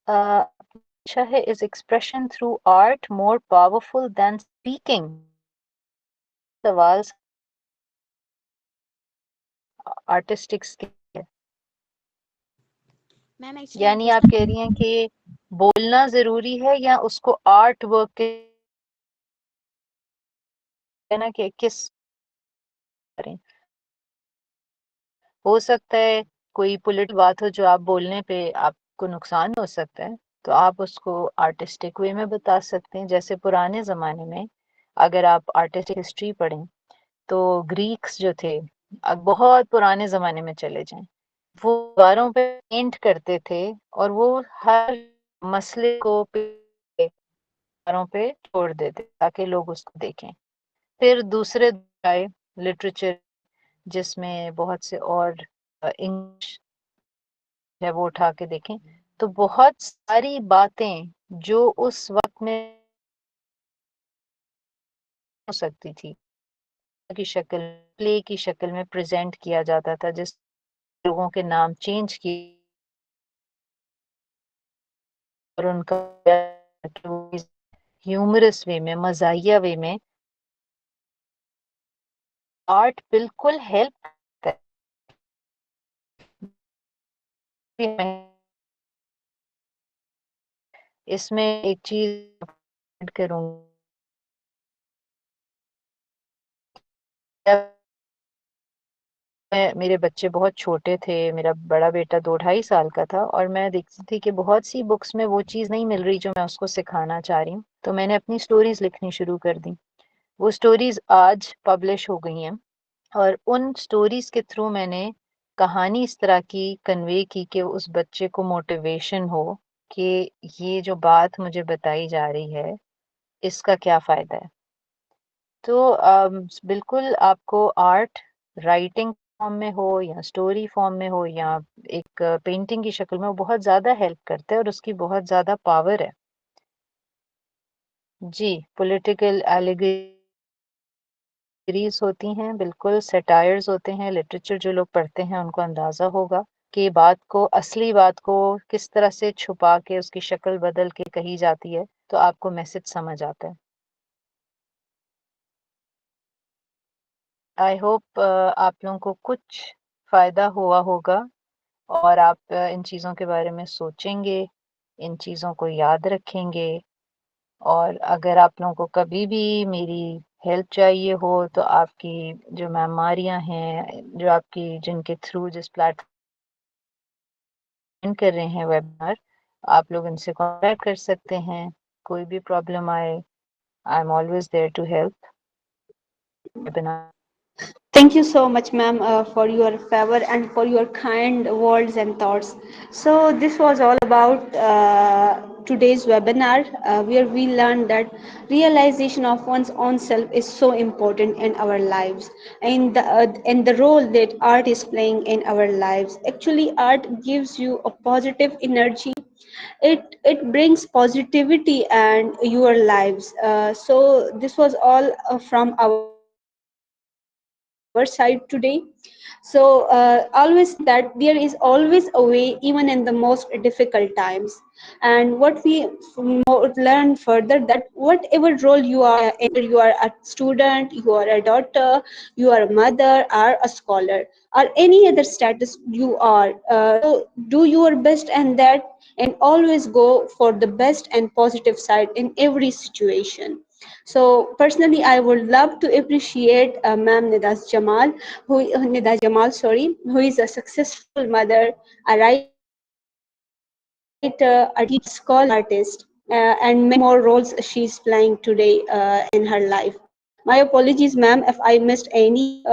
अच्छा है, is expression through art more powerful than speaking? सवाल आर्टिस्टिक स्किल, मैम एक्चुअली यानी आप कह रही हैं कि बोलना जरूरी है या उसको आर्ट वर्क के, है ना, कि किस करें। हो सकता है कोई पॉलिटिकल बात हो जो आप बोलने पे आपको नुकसान हो सकता है, तो आप उसको आर्टिस्टिक वे में बता सकते हैं। जैसे पुराने जमाने में अगर आप आर्टिस्टिक हिस्ट्री पढ़ें तो ग्रीक्स जो थे, अब बहुत पुराने जमाने में चले जाएं, वो दीवारों पे पेंट करते थे और वो हर मसले को दीवारों पे छोड़ देते ताकि लोग उसको देखें। फिर दूसरे आए लिटरेचर, जिसमें बहुत से और इंग्लिश है वो उठा के देखें, तो बहुत सारी बातें जो उस वक्त में हो सकती थी की शक्ल, प्ले की शक्ल में प्रेजेंट किया जाता था, जिस लोगों के नाम चेंज किए और उनका ह्यूमरस वे में, मजाहिया वे में आर्ट बिल्कुल हेल्प करता है। इसमें एक चीज ऐड करूंगी, मेरे बच्चे बहुत छोटे थे, मेरा बड़ा बेटा 2 ढाई साल का था, और मैं देखती थी कि बहुत सी बुक्स में वो चीज़ नहीं मिल रही जो मैं उसको सिखाना चाह रही हूँ, तो मैंने अपनी स्टोरीज लिखनी शुरू कर दी। वो स्टोरीज आज पब्लिश हो गई हैं और उन स्टोरीज के थ्रू मैंने कहानी इस तरह की कन्वे की कि उस बच्चे को मोटिवेशन हो कि ये जो बात मुझे बताई जा रही है इसका क्या फ़ायदा है। तो बिल्कुल आपको आर्ट राइटिंग फॉर्म में हो या स्टोरी फॉर्म में हो या एक पेंटिंग की शक्ल में, वो बहुत ज़्यादा हेल्प करता है और उसकी बहुत ज़्यादा पावर है। जी, पॉलिटिकल एलिगरीज होती हैं, बिल्कुल सटायर्स होते हैं। लिटरेचर जो लोग पढ़ते हैं उनको अंदाज़ा होगा कि बात को, असली बात को किस तरह से छुपा के उसकी शक्ल बदल के कही जाती है, तो आपको मैसेज समझ आता है। आई होप आप लोगों को कुछ फ़ायदा हुआ होगा और आप इन चीज़ों के बारे में सोचेंगे, इन चीज़ों को याद रखेंगे, और अगर आप लोगों को कभी भी मेरी हेल्प चाहिए हो तो आपकी जो बीमारियां हैं, जो आपकी जिनके थ्रू जिस प्लेटफॉर्म कर रहे हैं वेबिनार, आप लोग इनसे कांटेक्ट कर सकते हैं। कोई भी प्रॉब्लम आए, I am always there to help. Webinar Thank you so much, ma'am, for your favor and for your kind words and thoughts. So, this was all about today's webinar, where we learned that realization of one's own self is so important in our lives, and the role that art is playing in our lives. Actually, art gives you a positive energy. It brings positivity and your lives. So, this was all from our side today. So always that there is always a way even in the most difficult times. And what we learn further, that whatever role you are in, whether you are a student, you are a daughter, you are a mother, or a scholar, or any other status you are, so do your best and that, and always go for the best and positive side in every situation. So personally, I would love to appreciate Ma'am Nida Jamal, sorry, who is a successful mother, a writer, a teacher, scholar, artist. and many more roles she's playing today in her life. My apologies, ma'am, if I missed any.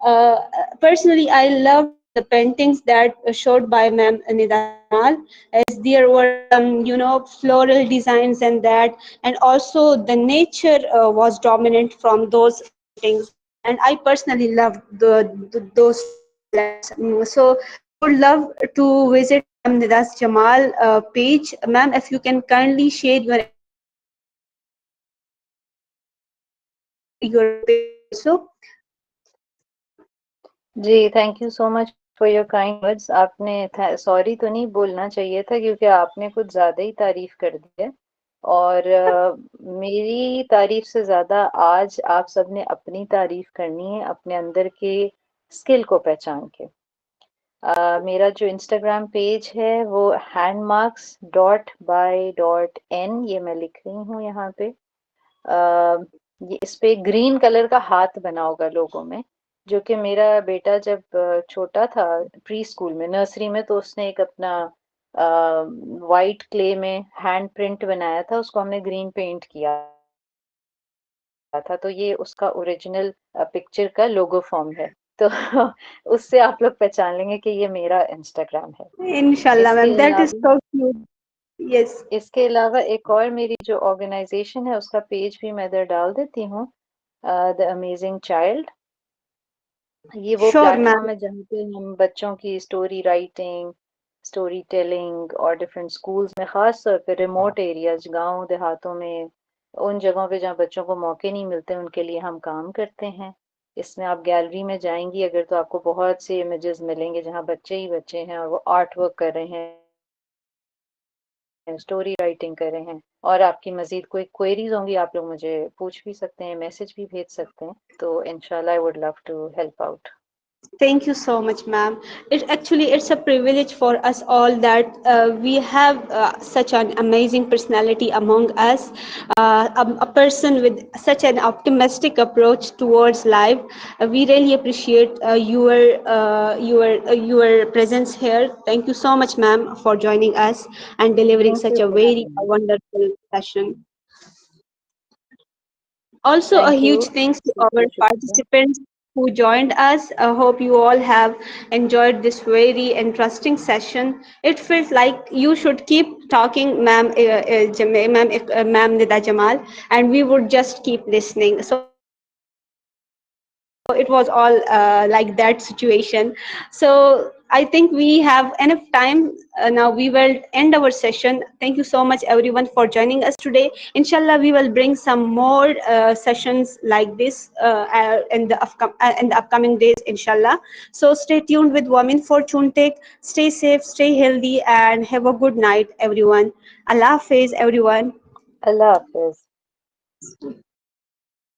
Uh, Personally, I loved the paintings that showed by Ma'am Nida Jamal, as there were some, floral designs and that, and also the nature was dominant from those paintings. And I personally loved those highlights. So I would love to visit Ma'am Nida's Jamal page. Ma'am, if you can kindly share your your page also. जी, thank you so much for your kind words. आपने sorry तो नहीं बोलना चाहिए था, क्योंकि आपने कुछ ज़्यादा ही तारीफ कर दी है। और मेरी तारीफ से ज़्यादा आज आप सबने अपनी तारीफ करनी है, अपने अंदर के स्किल को पहचान के। मेरा जो इंस्टाग्राम पेज है वो handmarks.by.n, ये मैं लिख रही हूँ यहाँ पे। ये इस पे ग्रीन कलर का हाथ बना होगा लोगों में, जो कि मेरा बेटा जब छोटा था प्री स्कूल में, नर्सरी में, तो उसने एक अपना वाइट क्ले में हैंड प्रिंट बनाया था, उसको हमने ग्रीन पेंट किया था, तो ये उसका ओरिजिनल पिक्चर का लोगो फॉर्म है। तो उससे आप लोग पहचान लेंगे कि ये मेरा इंस्टाग्राम है। Inshallah, इसके ma'am. That is अलावा so cute. Yes. इसके अलावा एक और मेरी जो ऑर्गेनाइजेशन है उसका पेज भी मैं इधर डाल देती हूँ, द अमेजिंग चाइल्ड। ये वो Sure, प्लेटफॉर्म ma'am. है जहाँ पे हम बच्चों की स्टोरी राइटिंग, स्टोरी टेलिंग और डिफरेंट स्कूल्स में, खास तौर पे रिमोट एरियाज, गांव देहातों में, उन जगहों पे जहाँ बच्चों को मौके नहीं मिलते, उनके लिए हम काम करते हैं। इसमें आप गैलरी में जाएंगी अगर, तो आपको बहुत से इमेजेस मिलेंगे जहाँ बच्चे ही बच्चे हैं और वो आर्ट वर्क कर रहे हैं, स्टोरी राइटिंग कर रहे हैं। और आपकी मजीद कोई क्वेरीज होंगी, आप लोग मुझे पूछ भी सकते हैं, मैसेज भी भेज सकते हैं। तो इंशाल्लाह I would love to help out. Thank you so much, ma'am. It's a privilege for us all that we have such an amazing personality among us, a person with such an optimistic approach towards life. We really appreciate your presence here. Thank you so much, ma'am, for joining us and delivering thank such you a for very having me. wonderful session. Also, a thank you, huge thanks to our शुक्रिया शुक्रिया। participants who joined us. I hope you all have enjoyed this very interesting session. It felt like you should keep talking, ma'am, ma'am Nida Jamal, and we would just keep listening. So it was all like that situation. So I think we have enough time now. We will end our session. Thank you so much everyone for joining us today. Inshallah, we will bring some more sessions like this in the upcoming days, inshallah. So stay tuned with Women Fortune Tech. Stay safe, stay healthy, and have a good night, everyone. Allah Hafiz, everyone. Allah Hafiz.